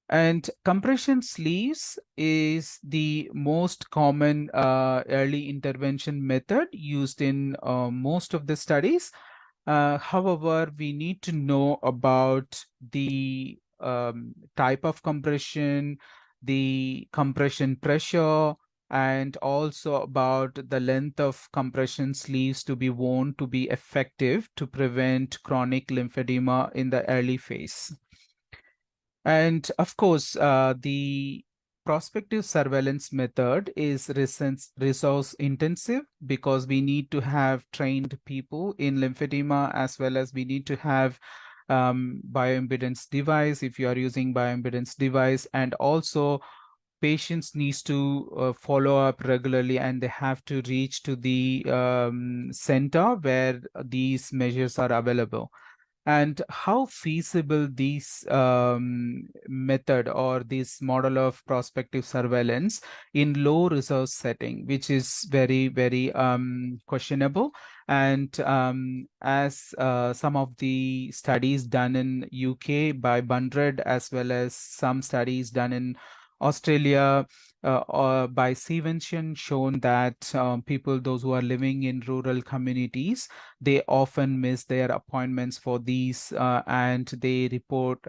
S6: And compression sleeves is the most common early intervention method used in most of the studies. However, we need to know about the type of compression, the compression pressure, and also about the length of compression sleeves to be worn to be effective to prevent chronic lymphedema in the early phase. And of course, the prospective surveillance method is resource intensive because we need to have trained people in lymphedema, as well as we need to have bioimpedance device if you are using bioimpedance device, and also patients needs to follow up regularly, and they have to reach to the center where these measures are available. And how feasible this method or this model of prospective surveillance in low resource setting, which is very, very questionable. And as some of the studies done in UK by Bundred, as well as some studies done in Australia by Stevenson, shown that people, those who are living in rural communities, they often miss their appointments for these and they report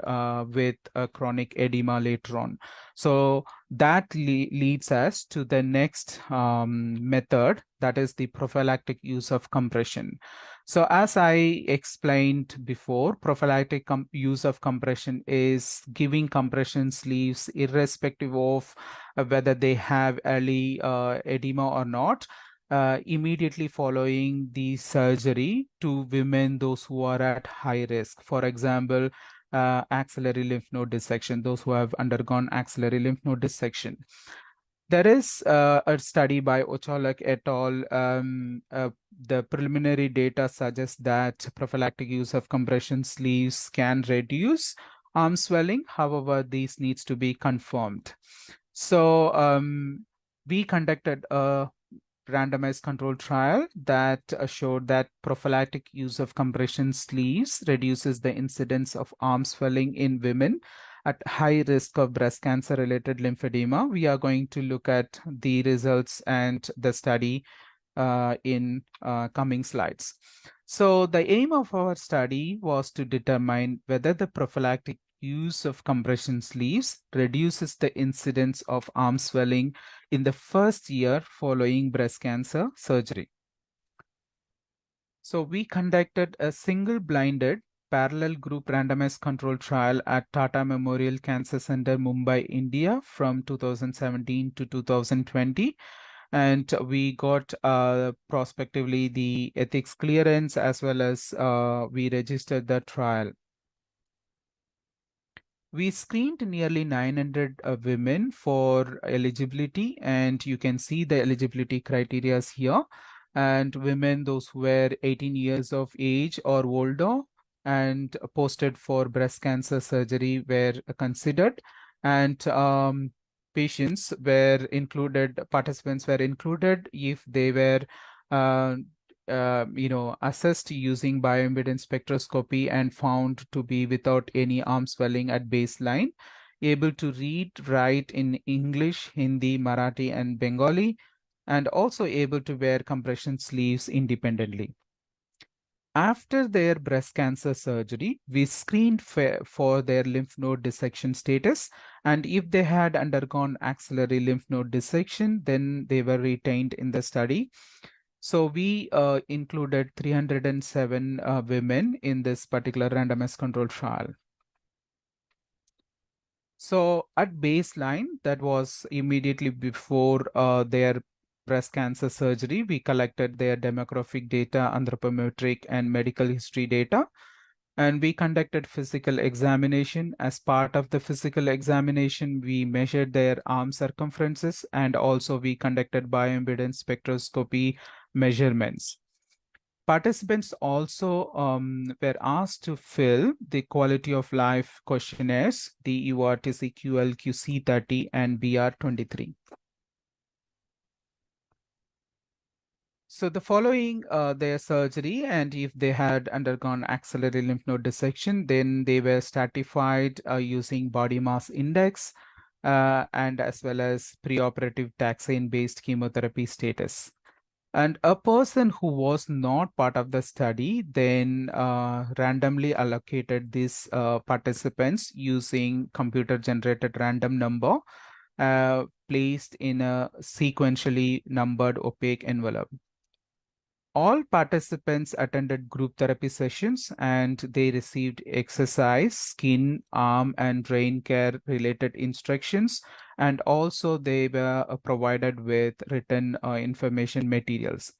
S6: with a chronic edema later on. So that leads us to the next method, that is the prophylactic use of compression. So as I explained before, prophylactic use of compression is giving compression sleeves irrespective of whether they have early edema or not, immediately following the surgery to women, those who are at high risk. For example, axillary lymph node dissection, those who have undergone axillary lymph node dissection. There is a study by Ocholak et al. The preliminary data suggests that prophylactic use of compression sleeves can reduce arm swelling. However, these needs to be confirmed. So we conducted a randomized control trial that showed that prophylactic use of compression sleeves reduces the incidence of arm swelling in women at high risk of breast cancer related lymphedema. We are going to look at the results and the study in coming slides. So the aim of our study was to determine whether the prophylactic use of compression sleeves reduces the incidence of arm swelling in the first year following breast cancer surgery. So we conducted a single-blinded parallel group randomized control trial at Tata Memorial Cancer Center, Mumbai, India from 2017 to 2020. And we got prospectively the ethics clearance, as well as we registered the trial. We screened nearly 900 women for eligibility, and you can see the eligibility criteria here. And women, those who were 18 years of age or older and posted for breast cancer surgery were considered, and patients were included, participants were included if they were assessed using bioimpedance spectroscopy and found to be without any arm swelling at baseline, able to read, write in English, Hindi, Marathi, and Bengali, and also able to wear compression sleeves independently. After their breast cancer surgery, we screened for their lymph node dissection status, and if they had undergone axillary lymph node dissection, then they were retained in the study. So we included 307 women in this particular randomized control trial. So at baseline, that was immediately before their breast cancer surgery, we collected their demographic data, anthropometric and medical history data, and we conducted physical examination. As part of the physical examination, we measured their arm circumferences, and also we conducted bioimpedance spectroscopy measurements. Participants also were asked to fill the quality of life questionnaires, the EORTC QL QC30 and BR23. So the following their surgery, and if they had undergone axillary lymph node dissection, then they were stratified using body mass index and as well as preoperative taxane-based chemotherapy status. And a person who was not part of the study then randomly allocated these participants using computer-generated random number placed in a sequentially numbered opaque envelope. All participants attended group therapy sessions, and they received exercise, skin, arm, and brain care related instructions, and also they were provided with written information materials.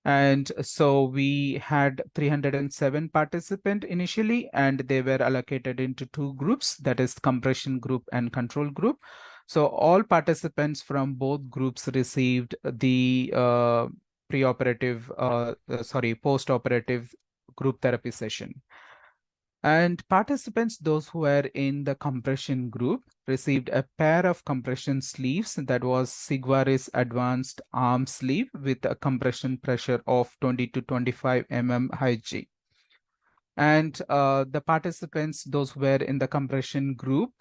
S6: And so we had 307 participants initially, and they were allocated into two groups, that is compression group and control group. So all participants from both groups received the post-operative group therapy session. And participants, those who were in the compression group, received a pair of compression sleeves, that was Sigvaris Advanced Arm Sleeve with a compression pressure of 20 to 25 mmHg. And the participants, those who were in the compression group,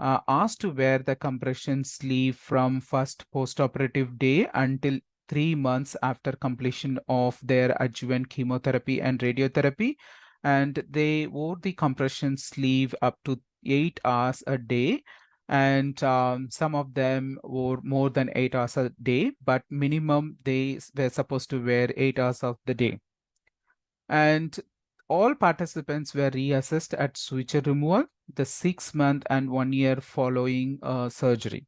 S6: asked to wear the compression sleeve from first postoperative day until 3 months after completion of their adjuvant chemotherapy and radiotherapy. And they wore the compression sleeve up to 8 hours a day. And some of them wore more than 8 hours a day, but minimum they were supposed to wear 8 hours of the day. And all participants were reassessed at suture removal, the 6 month and 1 year following surgery.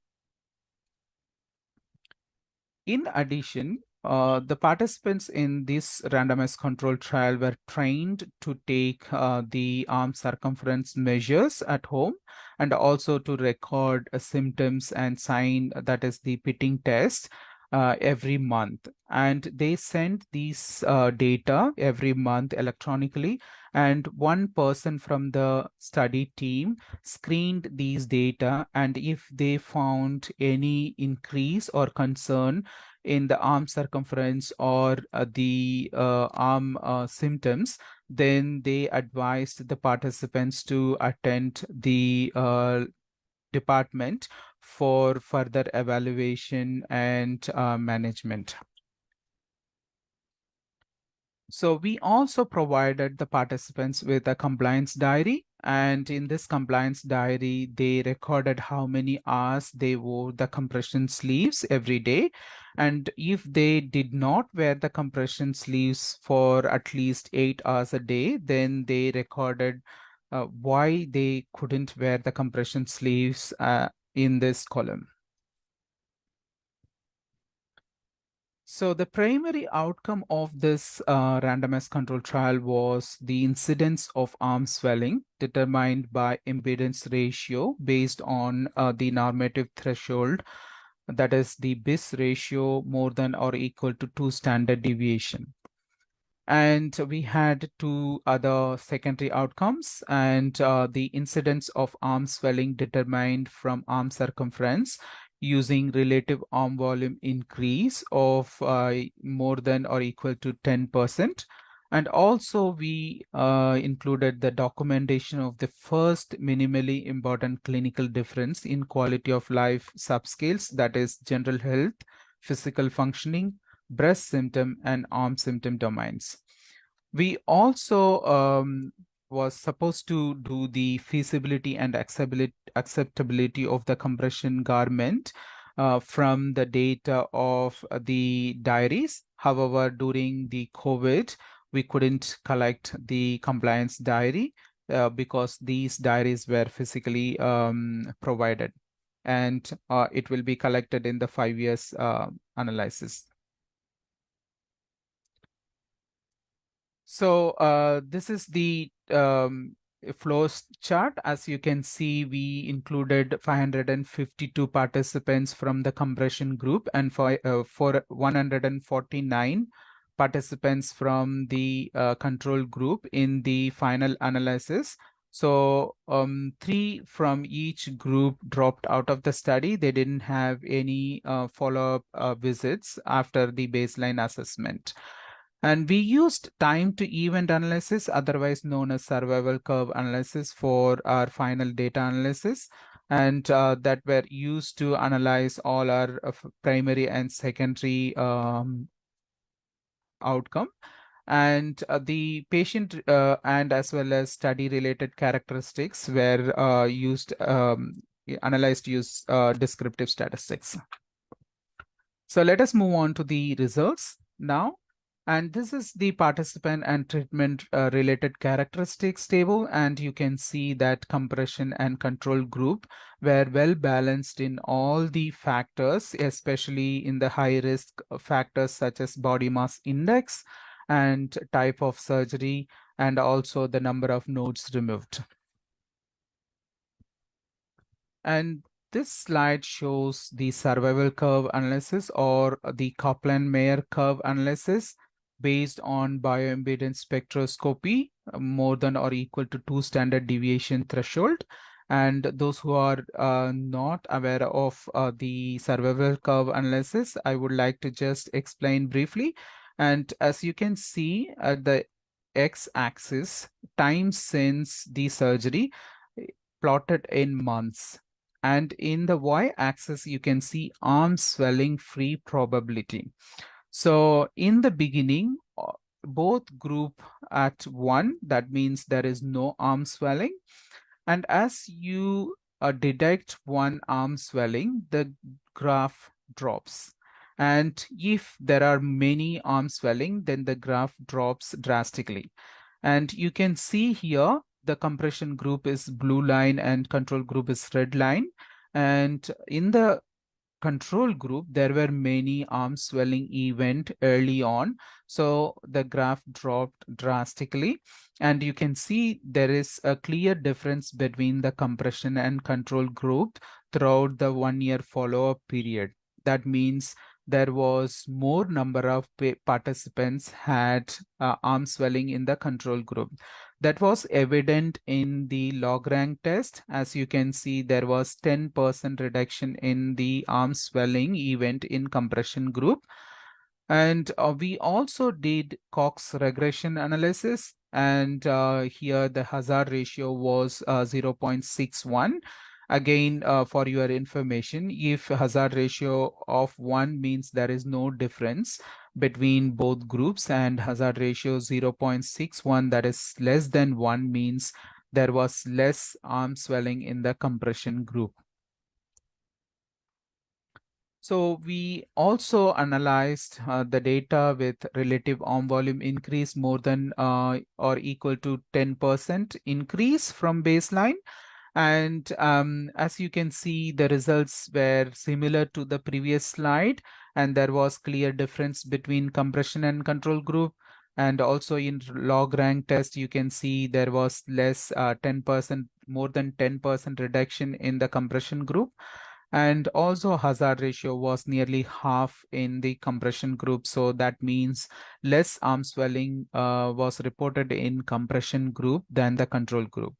S6: In addition, the participants in this randomized control trial were trained to take the arm circumference measures at home, and also to record symptoms and sign, that is the pitting test, every month. And they sent these data every month electronically, and one person from the study team screened these data, and if they found any increase or concern in the arm circumference or the arm symptoms, then they advised the participants to attend the department for further evaluation and management. So we also provided the participants with a compliance diary, and in this compliance diary, they recorded how many hours they wore the compression sleeves every day. And if they did not wear the compression sleeves for at least 8 hours a day, then they recorded why they couldn't wear the compression sleeves in this column. So the primary outcome of this randomized control trial was the incidence of arm swelling determined by impedance ratio based on the normative threshold, that is the BIS ratio more than or equal to 2 standard deviation. And we had two other secondary outcomes, and the incidence of arm swelling determined from arm circumference using relative arm volume increase of more than or equal to 10%. And also we included the documentation of the first minimally important clinical difference in quality of life subscales, that is general health, physical functioning, breast symptom, and arm symptom domains. We also was supposed to do the feasibility and acceptability of the compression garment from the data of the diaries. However, during the COVID, we couldn't collect the compliance diary because these diaries were physically provided, and it will be collected in the 5 years analysis. So this is the flows chart. As you can see, we included 552 participants from the compression group and for 149 participants from the control group in the final analysis. So 3 from each group dropped out of the study. They didn't have any follow-up visits after the baseline assessment. And we used time to event analysis, otherwise known as survival curve analysis, for our final data analysis, and that were used to analyze all our primary and secondary outcome. And the patient and as well as study related characteristics were used, analyzed to use descriptive statistics. So let us move on to the results now. And this is the participant and treatment related characteristics table. And you can see that compression and control group were well balanced in all the factors, especially in the high risk factors such as body mass index and type of surgery, and also the number of nodes removed. And this slide shows the survival curve analysis, or the Kaplan-Meier curve analysis, based on bioimpedance spectroscopy, more than or equal to 2 standard deviation threshold. And those who are not aware of the survival curve analysis, I would like to just explain briefly. And as you can see at the x-axis, time since the surgery plotted in months. And in the y-axis, you can see arm swelling free probability. So in the beginning, both group at 1, that means there is no arm swelling. And as you detect one arm swelling, the graph drops. And if there are many arm swelling, then the graph drops drastically. And you can see here, the compression group is blue line and control group is red line. And in the control group, there were many arm swelling event early on. So the graph dropped drastically. And you can see there is a clear difference between the compression and control group throughout the 1-year follow-up period. That means there was more number of participants had arm swelling in the control group. That was evident in the log rank test. As you can see, there was 10% reduction in the arm swelling event in compression group. And we also did Cox regression analysis. And here the hazard ratio was 0.61. Again, for your information, if hazard ratio of 1 means there is no difference between both groups, and hazard ratio 0.61, that is less than 1, means there was less arm swelling in the compression group. So we also analyzed the data with relative arm volume increase more than or equal to 10% increase from baseline. And as you can see, the results were similar to the previous slide, and there was clear difference between compression and control group. And also in log rank test, you can see there was less 10%, more than 10% reduction in the compression group. And also hazard ratio was nearly half in the compression group. So that means less arm swelling was reported in compression group than the control group.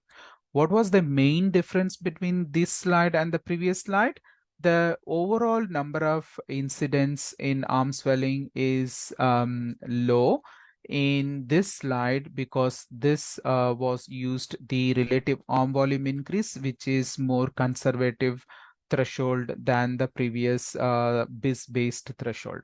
S6: What was the main difference between this slide and the previous slide? The overall number of incidents in arm swelling is low in this slide, because this was used the relative arm volume increase, which is more conservative threshold than the previous BIS-based threshold.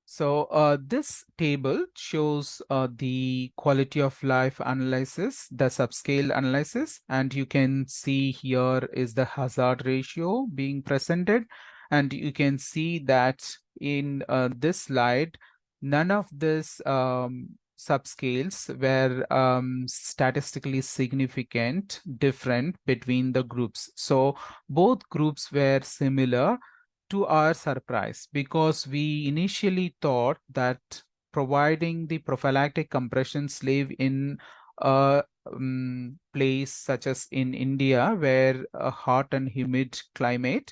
S6: So this table shows the quality of life analysis, the subscale analysis, and you can see here is the hazard ratio being presented. And you can see that in this slide, none of this subscales were statistically significant different between the groups. So both groups were similar, to our surprise, because we initially thought that providing the prophylactic compression sleeve in a place such as in India, where a hot and humid climate,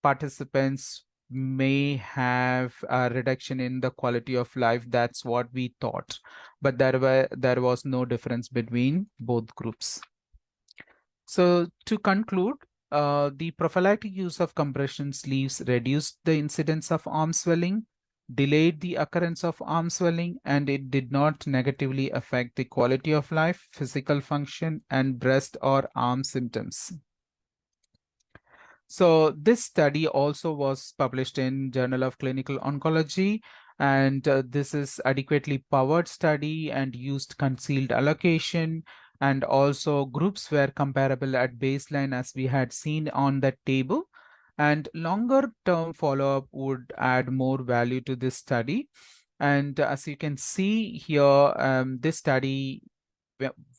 S6: participants may have a reduction in the quality of life. That's what we thought, but there was no difference between both groups. So to conclude, the prophylactic use of compression sleeves reduced the incidence of arm swelling, delayed the occurrence of arm swelling, and it did not negatively affect the quality of life, physical function, and breast or arm symptoms. So this study also was published in Journal of Clinical Oncology, and this is adequately powered study and used concealed allocation. And also groups were comparable at baseline, as we had seen on that table. And longer term follow-up would add more value to this study. And as you can see here, this study,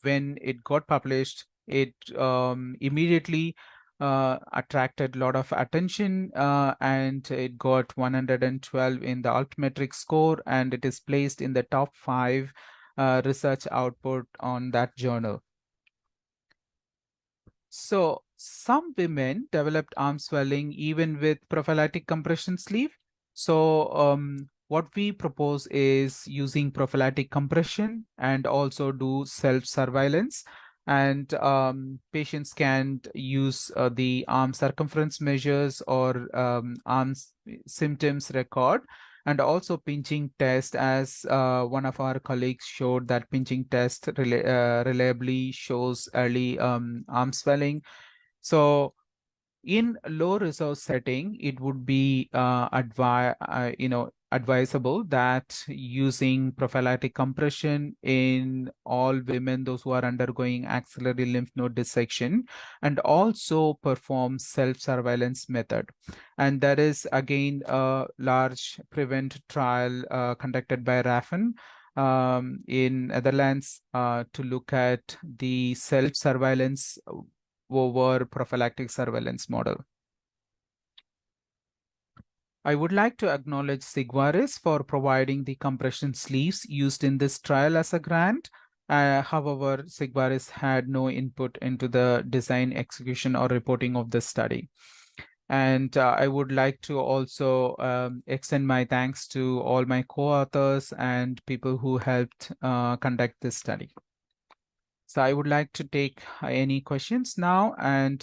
S6: when it got published, it immediately attracted a lot of attention, and it got 112 in the altmetric score, and it is placed in the top 5 research output on that journal. So some women developed arm swelling even with prophylactic compression sleeve. So what we propose is using prophylactic compression and also do self-surveillance. And patients can use the arm circumference measures or arm symptoms record, and also pinching test, as one of our colleagues showed that pinching test reliably shows early arm swelling. So in low resource setting, it would be advisable that using prophylactic compression in all women, those who are undergoing axillary lymph node dissection, and also perform self-surveillance method. And there is again a large PREVENT trial conducted by RAFN in Netherlands to look at the self-surveillance over prophylactic surveillance model. I would like to acknowledge Sigvaris for providing the compression sleeves used in this trial as a grant. However, Sigvaris had no input into the design, execution, or reporting of this study. And I would like to also extend my thanks to all my co-authors and people who helped conduct this study. So I would like to take any questions now, and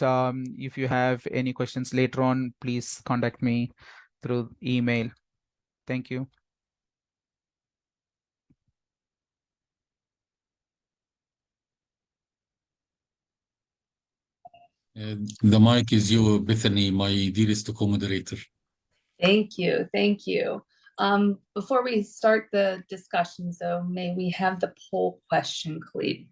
S6: if you have any questions later on, please contact me through email. Thank you.
S2: The mic is you, Bethany, my dearest co-moderator.
S3: Thank you. Thank you. Before we start the discussion, so may we have the poll question, Khalid?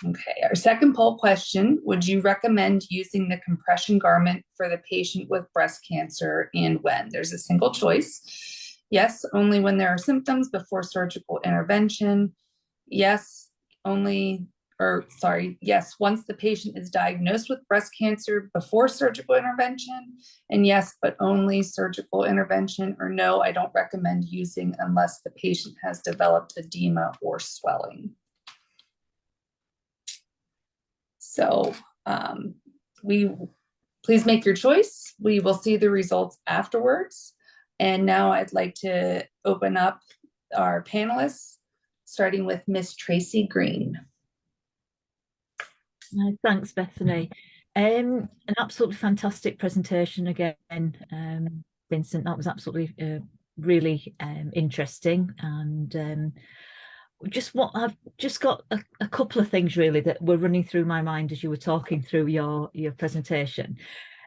S3: Okay, our second poll question: would you recommend using the compression garment for the patient with breast cancer, and when? There's a single choice. Yes, only when there are symptoms before surgical intervention. Yes, yes, once the patient is diagnosed with breast cancer before surgical intervention, and yes, but only surgical intervention, or no, I don't recommend using unless the patient has developed edema or swelling. So please make your choice. We will see the results afterwards. And now I'd like to open up our panelists, starting with Miss Tracy Green.
S5: Thanks, Bethany. An absolutely fantastic presentation again, Vincent. That was absolutely really interesting, and I've just got a couple of things really that were running through my mind as you were talking through your presentation.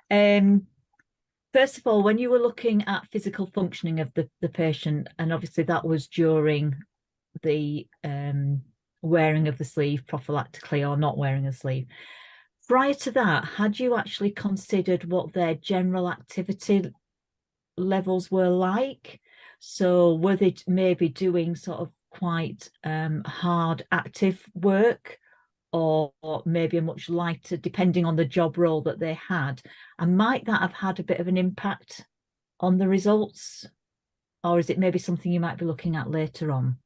S5: First of all, when you were looking at physical functioning of the patient, and obviously that was during the wearing of the sleeve prophylactically or not wearing a sleeve. Prior to that, had you actually considered what their general activity levels were like? So were they maybe doing sort of quite hard active work, or maybe a much lighter, depending on the job role that they had? And might that have had a bit of an impact on the results? Or is it maybe something you might be looking at later on?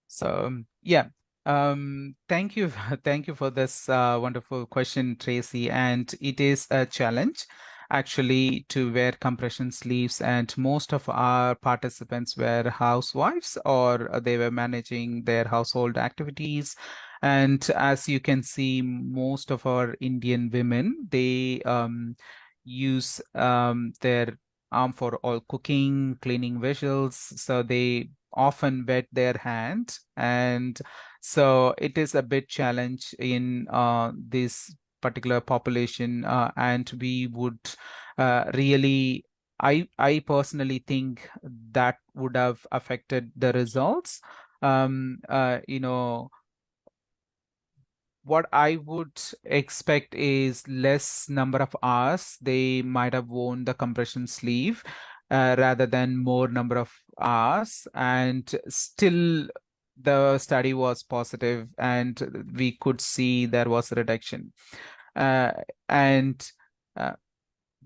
S6: So yeah, thank you for this wonderful question, Tracy. And it is a challenge actually to wear compression sleeves, and most of our participants were housewives, or they were managing their household activities. And as you can see, most of our Indian women, they use their arm for all cooking, cleaning vessels, so they often wet their hands, and so it is a bit challenge in this particular population, and we would really, I personally think that would have affected the results. what I would expect is less number of hours. They might have worn the compression sleeve rather than more number of hours, and still the study was positive and we could see there was a reduction. And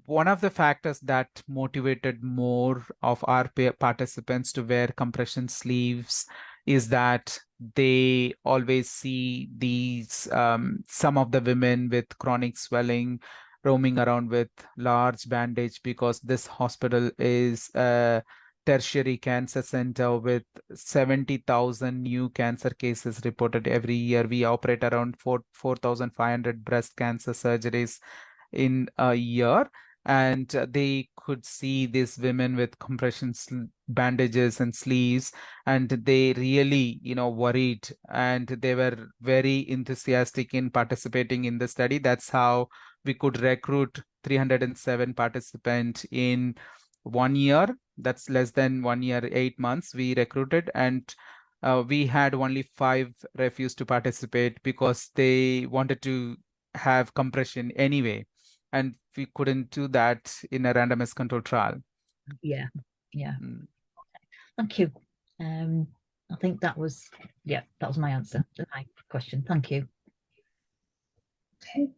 S6: one of the factors that motivated more of our participants to wear compression sleeves is that they always see these some of the women with chronic swelling roaming around with large bandage, because this hospital is a tertiary cancer center with 70,000 new cancer cases reported every year. We operate around 4,500 breast cancer surgeries in a year, and they could see these women with compression bandages and sleeves, and they really, worried, and they were very enthusiastic in participating in the study. That's how we could recruit 307 participants in 1 year. That's less than 1 year, 8 months we recruited, and we had only 5 refuse to participate because they wanted to have compression anyway, and we couldn't do that in a randomized control trial.
S5: Yeah. Thank you. I think that was my answer to my question. Thank you.
S3: Okay.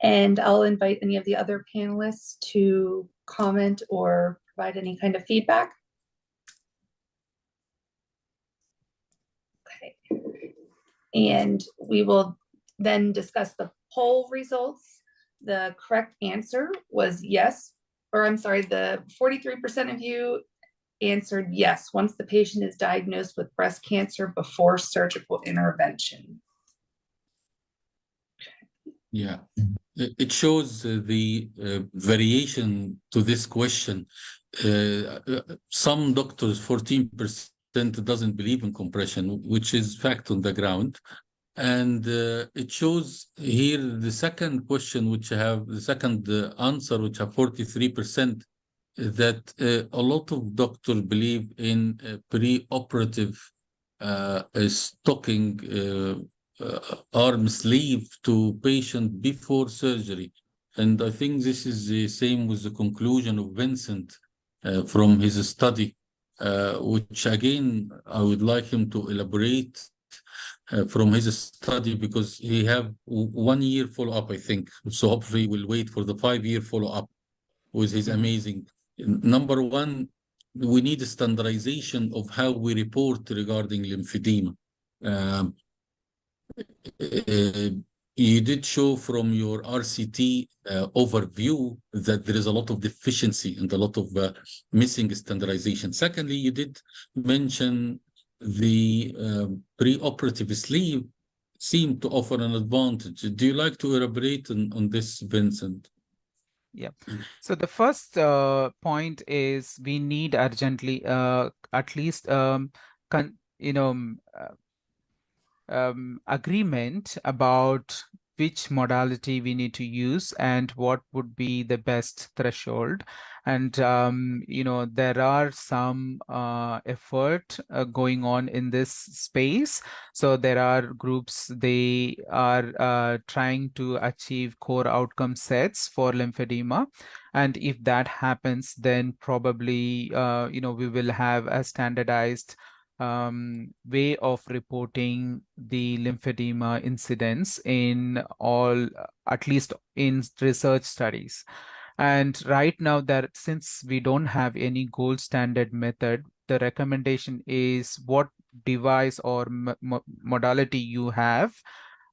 S3: And I'll invite any of the other panelists to comment or provide any kind of feedback. Okay. And we will then discuss the poll results. The correct answer was yes, or I'm sorry, the 43% of you answered yes once the patient is diagnosed with breast cancer before surgical intervention.
S2: Yeah, it shows the variation to this question. Some doctors, 14% doesn't believe in compression, which is fact on the ground. And it shows here the second question, which have the second answer, which have 43%, that a lot of doctors believe in pre-operative stocking arm sleeve to patient before surgery. And I think this is the same with the conclusion of Vincent from his study, which again, I would like him to elaborate from his study, because he have 1 year follow-up, I think. So hopefully we'll wait for the 5-year follow-up with his amazing. Number one, we need a standardization of how we report regarding lymphedema. You did show from your RCT overview that there is a lot of deficiency and a lot of missing standardization. Secondly, you did mention the pre-operative sleeve seemed to offer an advantage. Do you like to elaborate on this, Vincent?
S6: Yeah. So the first point is we need urgently at least agreement about which modality we need to use and what would be the best threshold. And there are some effort going on in this space. So there are groups, they are trying to achieve core outcome sets for lymphedema. And if that happens, then probably we will have a standardized way of reporting the lymphedema incidence in all, at least in research studies. And right now, that since we don't have any gold standard method, the recommendation is what device or modality you have,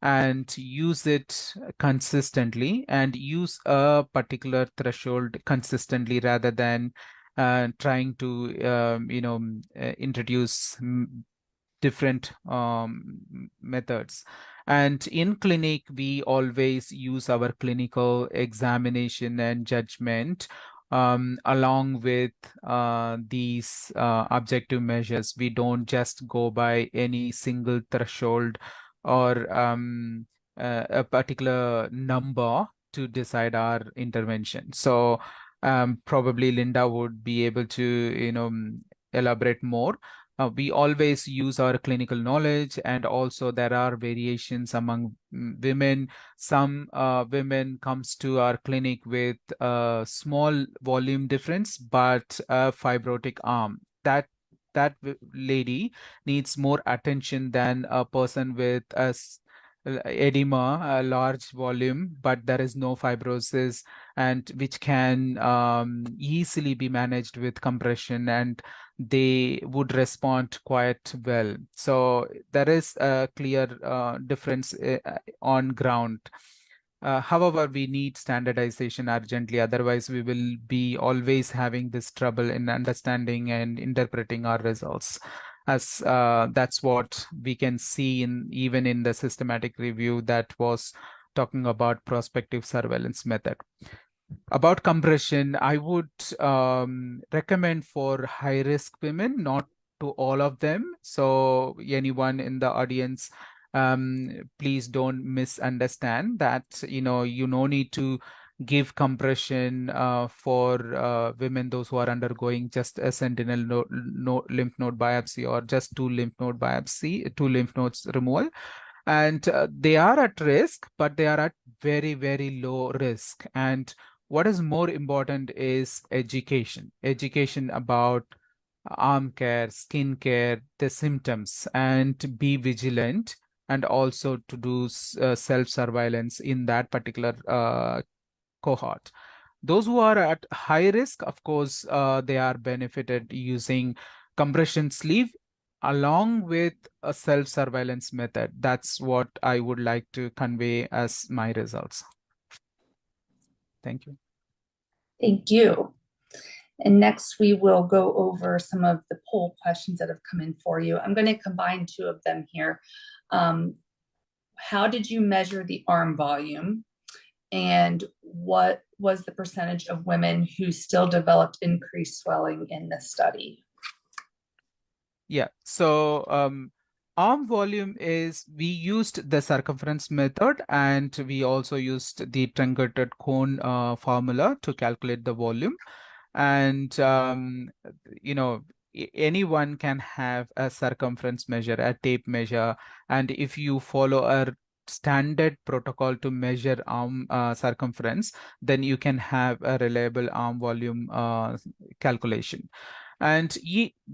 S6: and use it consistently and use a particular threshold consistently, rather than trying to introduce different methods. And in clinic, we always use our clinical examination and judgment along with these objective measures. We don't just go by any single threshold or a particular number to decide our intervention. So probably Linda would be able to elaborate more. we always use our clinical knowledge, and also there are variations among women. Some women comes to our clinic with a small volume difference, but a fibrotic arm. That lady needs more attention than a person with a edema, a large volume, but there is no fibrosis, and which can easily be managed with compression, and they would respond quite well. So there is a clear difference on ground. However, we need standardization urgently. Otherwise, we will be always having this trouble in understanding and interpreting our results. As that's what we can see even in the systematic review that was talking about prospective surveillance method. About compression, I would recommend for high-risk women, not to all of them. So anyone in the audience, please don't misunderstand that, you no need to give compression for women, those who are undergoing just a sentinel lymph node biopsy, or just two lymph nodes removal. And they are at risk, but they are at very, very low risk. And what is more important is education about arm care, skin care, the symptoms, and be vigilant, and also to do self-surveillance in that particular cohort. Those who are at high risk, of course, they are benefited using compression sleeve along with a self-surveillance method. That's what I would like to convey as my results. Thank you.
S3: Thank you. And next we will go over some of the poll questions that have come in for you. I'm going to combine two of them here. How did you measure the arm volume? And what was the percentage of women who still developed increased swelling in this study?
S6: Yeah, so arm volume is, we used the circumference method, and we also used the truncated cone formula to calculate the volume. And anyone can have a circumference measure, a tape measure, and if you follow a standard protocol to measure arm circumference, then you can have a reliable arm volume calculation. And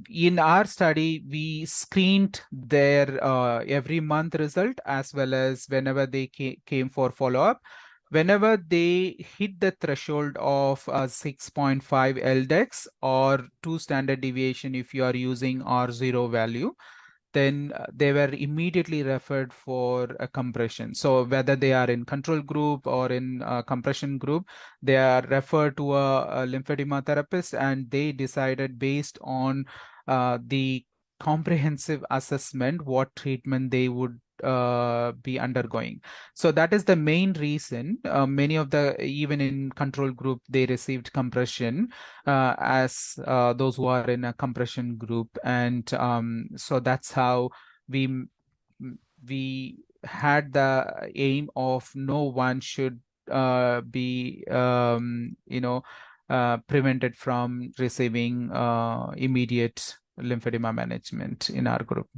S6: in our study, we screened their every month result, as well as whenever they came for follow-up. Whenever they hit the threshold of 6.5 LDEX or 2 standard deviation, if you are using R0 value, then they were immediately referred for a compression. So whether they are in control group or in a compression group, they are referred to a lymphedema therapist, and they decided based on the comprehensive assessment what treatment they would be undergoing. So that is the main reason many of the, even in control group, they received compression as those who are in a compression group. And so that's how we had the aim of no one should be prevented from receiving immediate lymphedema management in our group.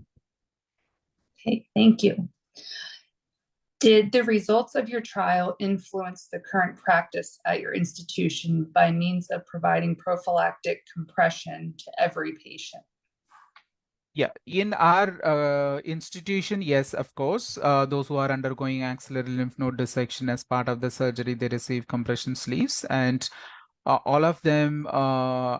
S3: Okay, thank you. Did the results of your trial influence the current practice at your institution by means of providing prophylactic compression to every patient?
S6: Yeah, in our institution, yes, of course, those who are undergoing axillary lymph node dissection as part of the surgery, they receive compression sleeves, and all of them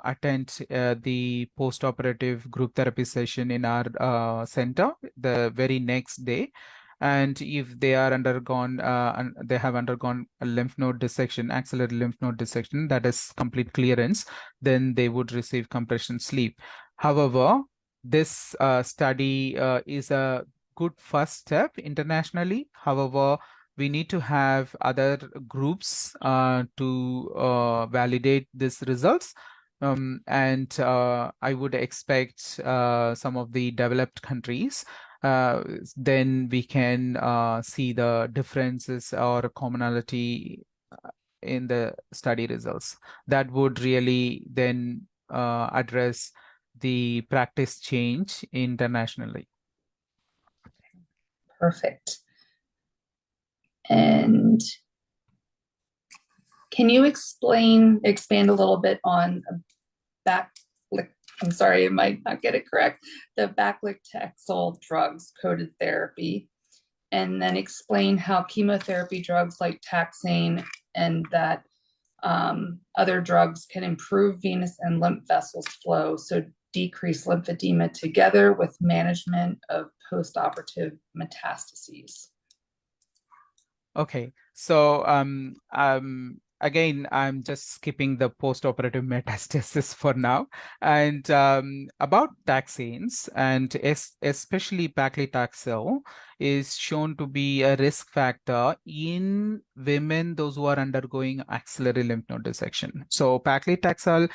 S6: attend the post-operative group therapy session in our center the very next day. And if they are they have undergone a lymph node dissection, axillary lymph node dissection, that is complete clearance, then they would receive compression sleeve. However, this study is a good first step internationally. However, we need to have other groups to validate these results. And I would expect some of the developed countries, then we can see the differences or commonality in the study results. That would really then address the practice change internationally.
S3: Perfect. And can you expand a little bit on I'm sorry, I might not get it correct, the paclitaxel drugs coated therapy, and then explain how chemotherapy drugs like taxane and that other drugs can improve venous and lymph vessels flow, so decrease lymphedema together with management of post-operative metastases.
S6: Okay, so again, I'm just skipping the post-operative metastasis for now. And about taxanes, and especially paclitaxel, is shown to be a risk factor in women, those who are undergoing axillary lymph node dissection. So paclitaxel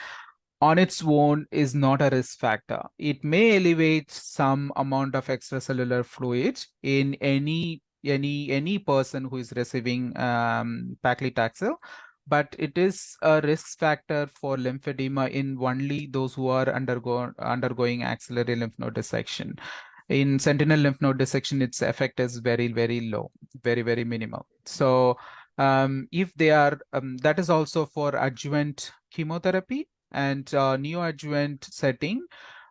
S6: on its own is not a risk factor. It may elevate some amount of extracellular fluid in any person who is receiving paclitaxel, but it is a risk factor for lymphedema in only those who are undergoing axillary lymph node dissection. In sentinel lymph node dissection, its effect is very, very low, very, very minimal. So if they are, that is also for adjuvant chemotherapy and neoadjuvant setting.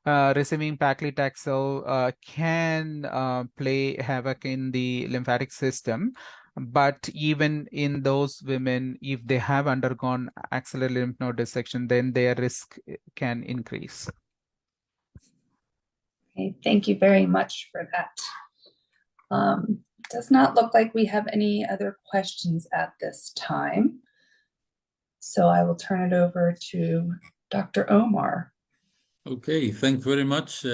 S6: Receiving paclitaxel can play havoc in the lymphatic system. But even in those women, if they have undergone axillary lymph node dissection, then their risk can increase.
S3: Okay, thank you very much for that. Does not look like we have any other questions at this time. So I will turn it over to Dr. Omar.
S2: Okay, thank you very much.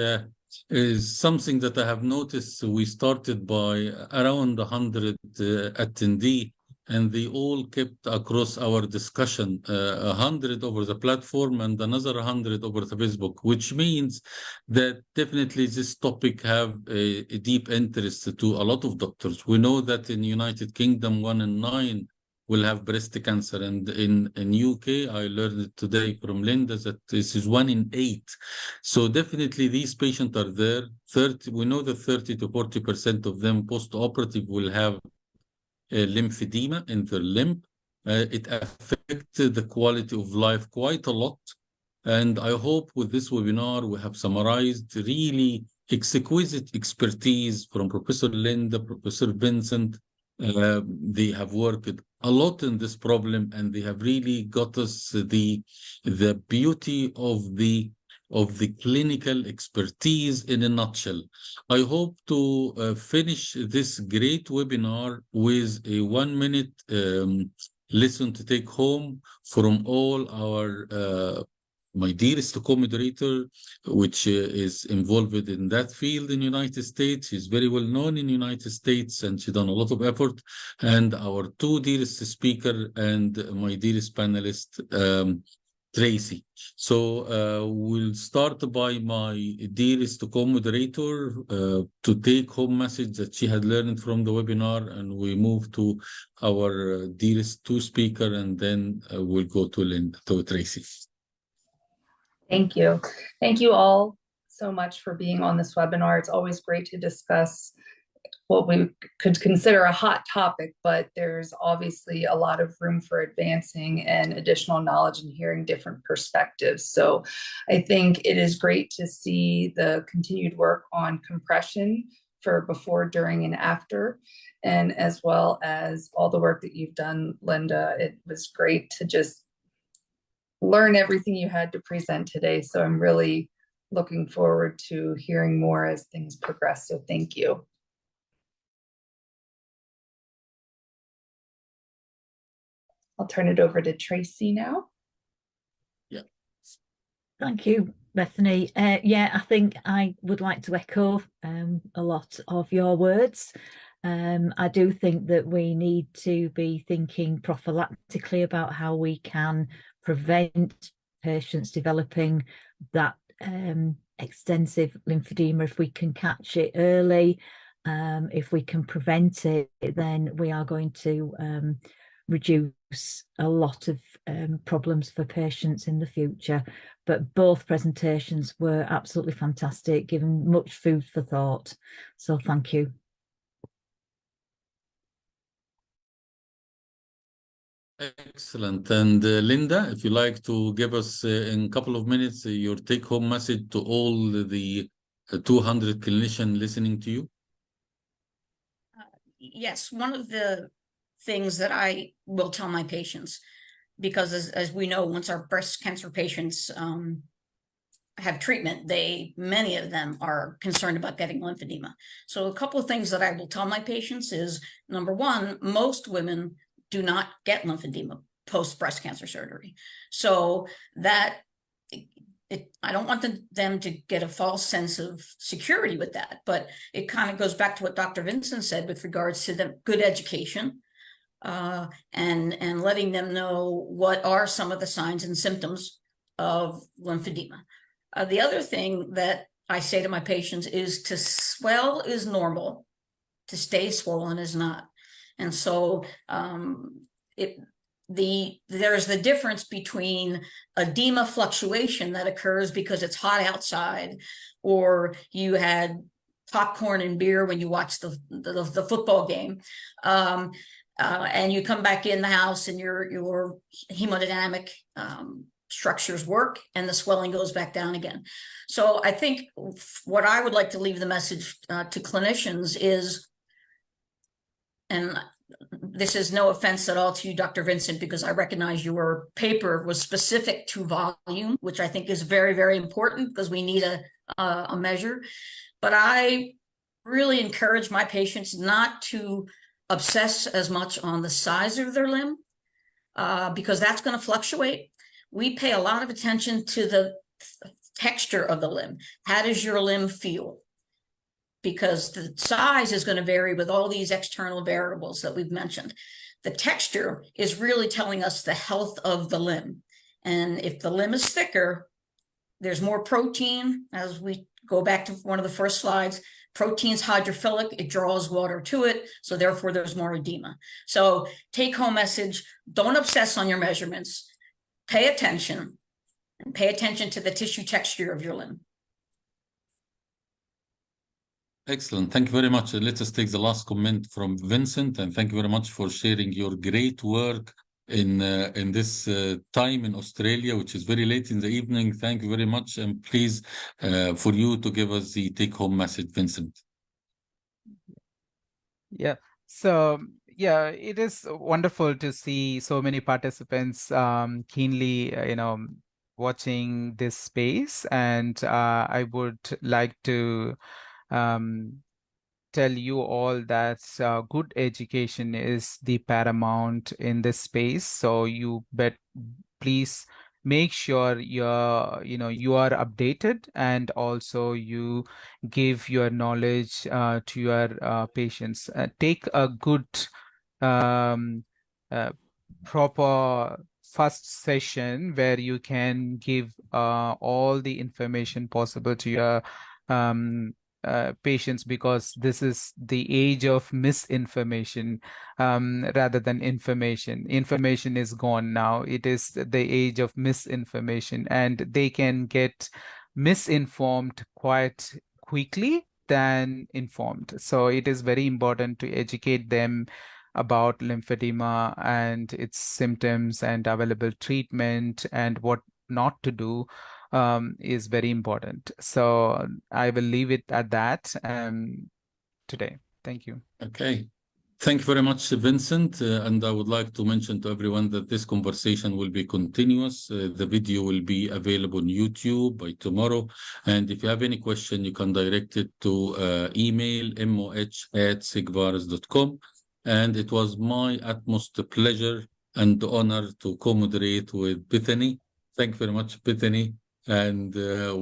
S2: Is something that I have noticed. We started by around 100 attendee, and they all kept across our discussion 100 over the platform and another 100 over the Facebook, which means that definitely this topic have a deep interest to a lot of doctors. We know that in United Kingdom, 1 in 9 will have breast cancer, and in UK, I learned today from Linda that this is 1 in 8. So definitely these patients are there. We know that 30 to 40% of them post-operative will have lymphedema in their limb. It affects the quality of life quite a lot. And I hope with this webinar, we have summarized really exquisite expertise from Professor Linda, Professor Vincent. They have worked a lot in this problem, and they have really got us the beauty of the clinical expertise in a nutshell. I hope to finish this great webinar with a 1-minute lesson to take home from all our my dearest co-moderator, which is involved in that field in United States. She's very well known in United States, and she's done a lot of effort. And our 2 dearest speaker and my dearest panelist, Tracy. So we'll start by my dearest co-moderator to take home message that she had learned from the webinar, and we move to our dearest 2 speaker, and then we'll go to Tracy.
S3: Thank you. Thank you all so much for being on this webinar. It's always great to discuss what we could consider a hot topic, but there's obviously a lot of room for advancing and additional knowledge and hearing different perspectives. So I think it is great to see the continued work on compression for before, during, and after, and as well as all the work that you've done, Linda. It was great to just learn everything you had to present today. So I'm really looking forward to hearing more as things progress. So thank you. I'll turn it over to Tracy now.
S2: Yeah.
S5: Thank you, Bethany. Yeah, I think I would like to echo a lot of your words. I do think that we need to be thinking prophylactically about how we can prevent patients developing that extensive lymphedema. If we can catch it early, if we can prevent it, then we are going to reduce a lot of problems for patients in the future. But both presentations were absolutely fantastic, giving much food for thought. So thank you.
S2: Excellent. And Linda, if you like to give us in a couple of minutes your take-home message to all the 200 clinicians listening to you.
S4: Yes, one of the things that I will tell my patients, because as we know, once our breast cancer patients have treatment, many of them are concerned about getting lymphedema. So a couple of things that I will tell my patients is, number one, most women do not get lymphedema post breast cancer surgery. So that I don't want them to get a false sense of security with that, but it kind of goes back to what Dr. Vincent said with regards to the good education and letting them know what are some of the signs and symptoms of lymphedema. The other thing that I say to my patients is to swell is normal, to stay swollen is not. And so there's the difference between edema fluctuation that occurs because it's hot outside, or you had popcorn and beer when you watch the football game, and you come back in the house and your hemodynamic structures work and the swelling goes back down again. So I think what I would like to leave the message to clinicians is, and this is no offense at all to you, Dr. Vincent, because I recognize your paper was specific to volume, which I think is very, very important because we need a measure. But I really encourage my patients not to obsess as much on the size of their limb because that's going to fluctuate. We pay a lot of attention to the texture of the limb. How does your limb feel? Because the size is going to vary with all these external variables that we've mentioned. The texture is really telling us the health of the limb. And if the limb is thicker, there's more protein. As we go back to one of the first slides, protein's hydrophilic, it draws water to it, so therefore there's more edema. So take home message, don't obsess on your measurements, pay attention, and pay attention to the tissue texture of your limb.
S2: Excellent. Thank you very much. Let us take the last comment from Vincent, and thank you very much for sharing your great work in this time in Australia, which is very late in the evening. Thank you very much, and please for you to give us the take-home message, Vincent.
S6: Yeah. So yeah, it is wonderful to see so many participants keenly, watching this space, and I would like to tell you all that good education is the paramount in this space. So please make sure you are updated, and also you give your knowledge to your patients. Take a good proper first session where you can give all the information possible to your patients, because this is the age of misinformation rather than information. Information is gone now. It is the age of misinformation, and they can get misinformed quite quickly than informed. So it is very important to educate them about lymphedema and its symptoms and available treatment and what not to do. Is very important. So I will leave it at that today. Thank you.
S2: Okay. Thank you very much, Vincent. And I would like to mention to everyone that this conversation will be continuous. The video will be available on YouTube by tomorrow. And if you have any question, you can direct it to email moh@sigvaris.com. And it was my utmost pleasure and honor to co-moderate with Bethany. Thank you very much, Bethany. And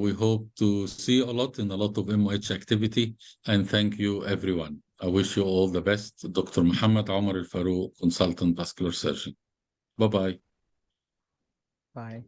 S2: we hope to see you a lot in a lot of MOH activity. And thank you, everyone. I wish you all the best. Dr. Muhammad Omar Al Farouk, Consultant Vascular Surgeon. Bye-bye.
S6: Bye.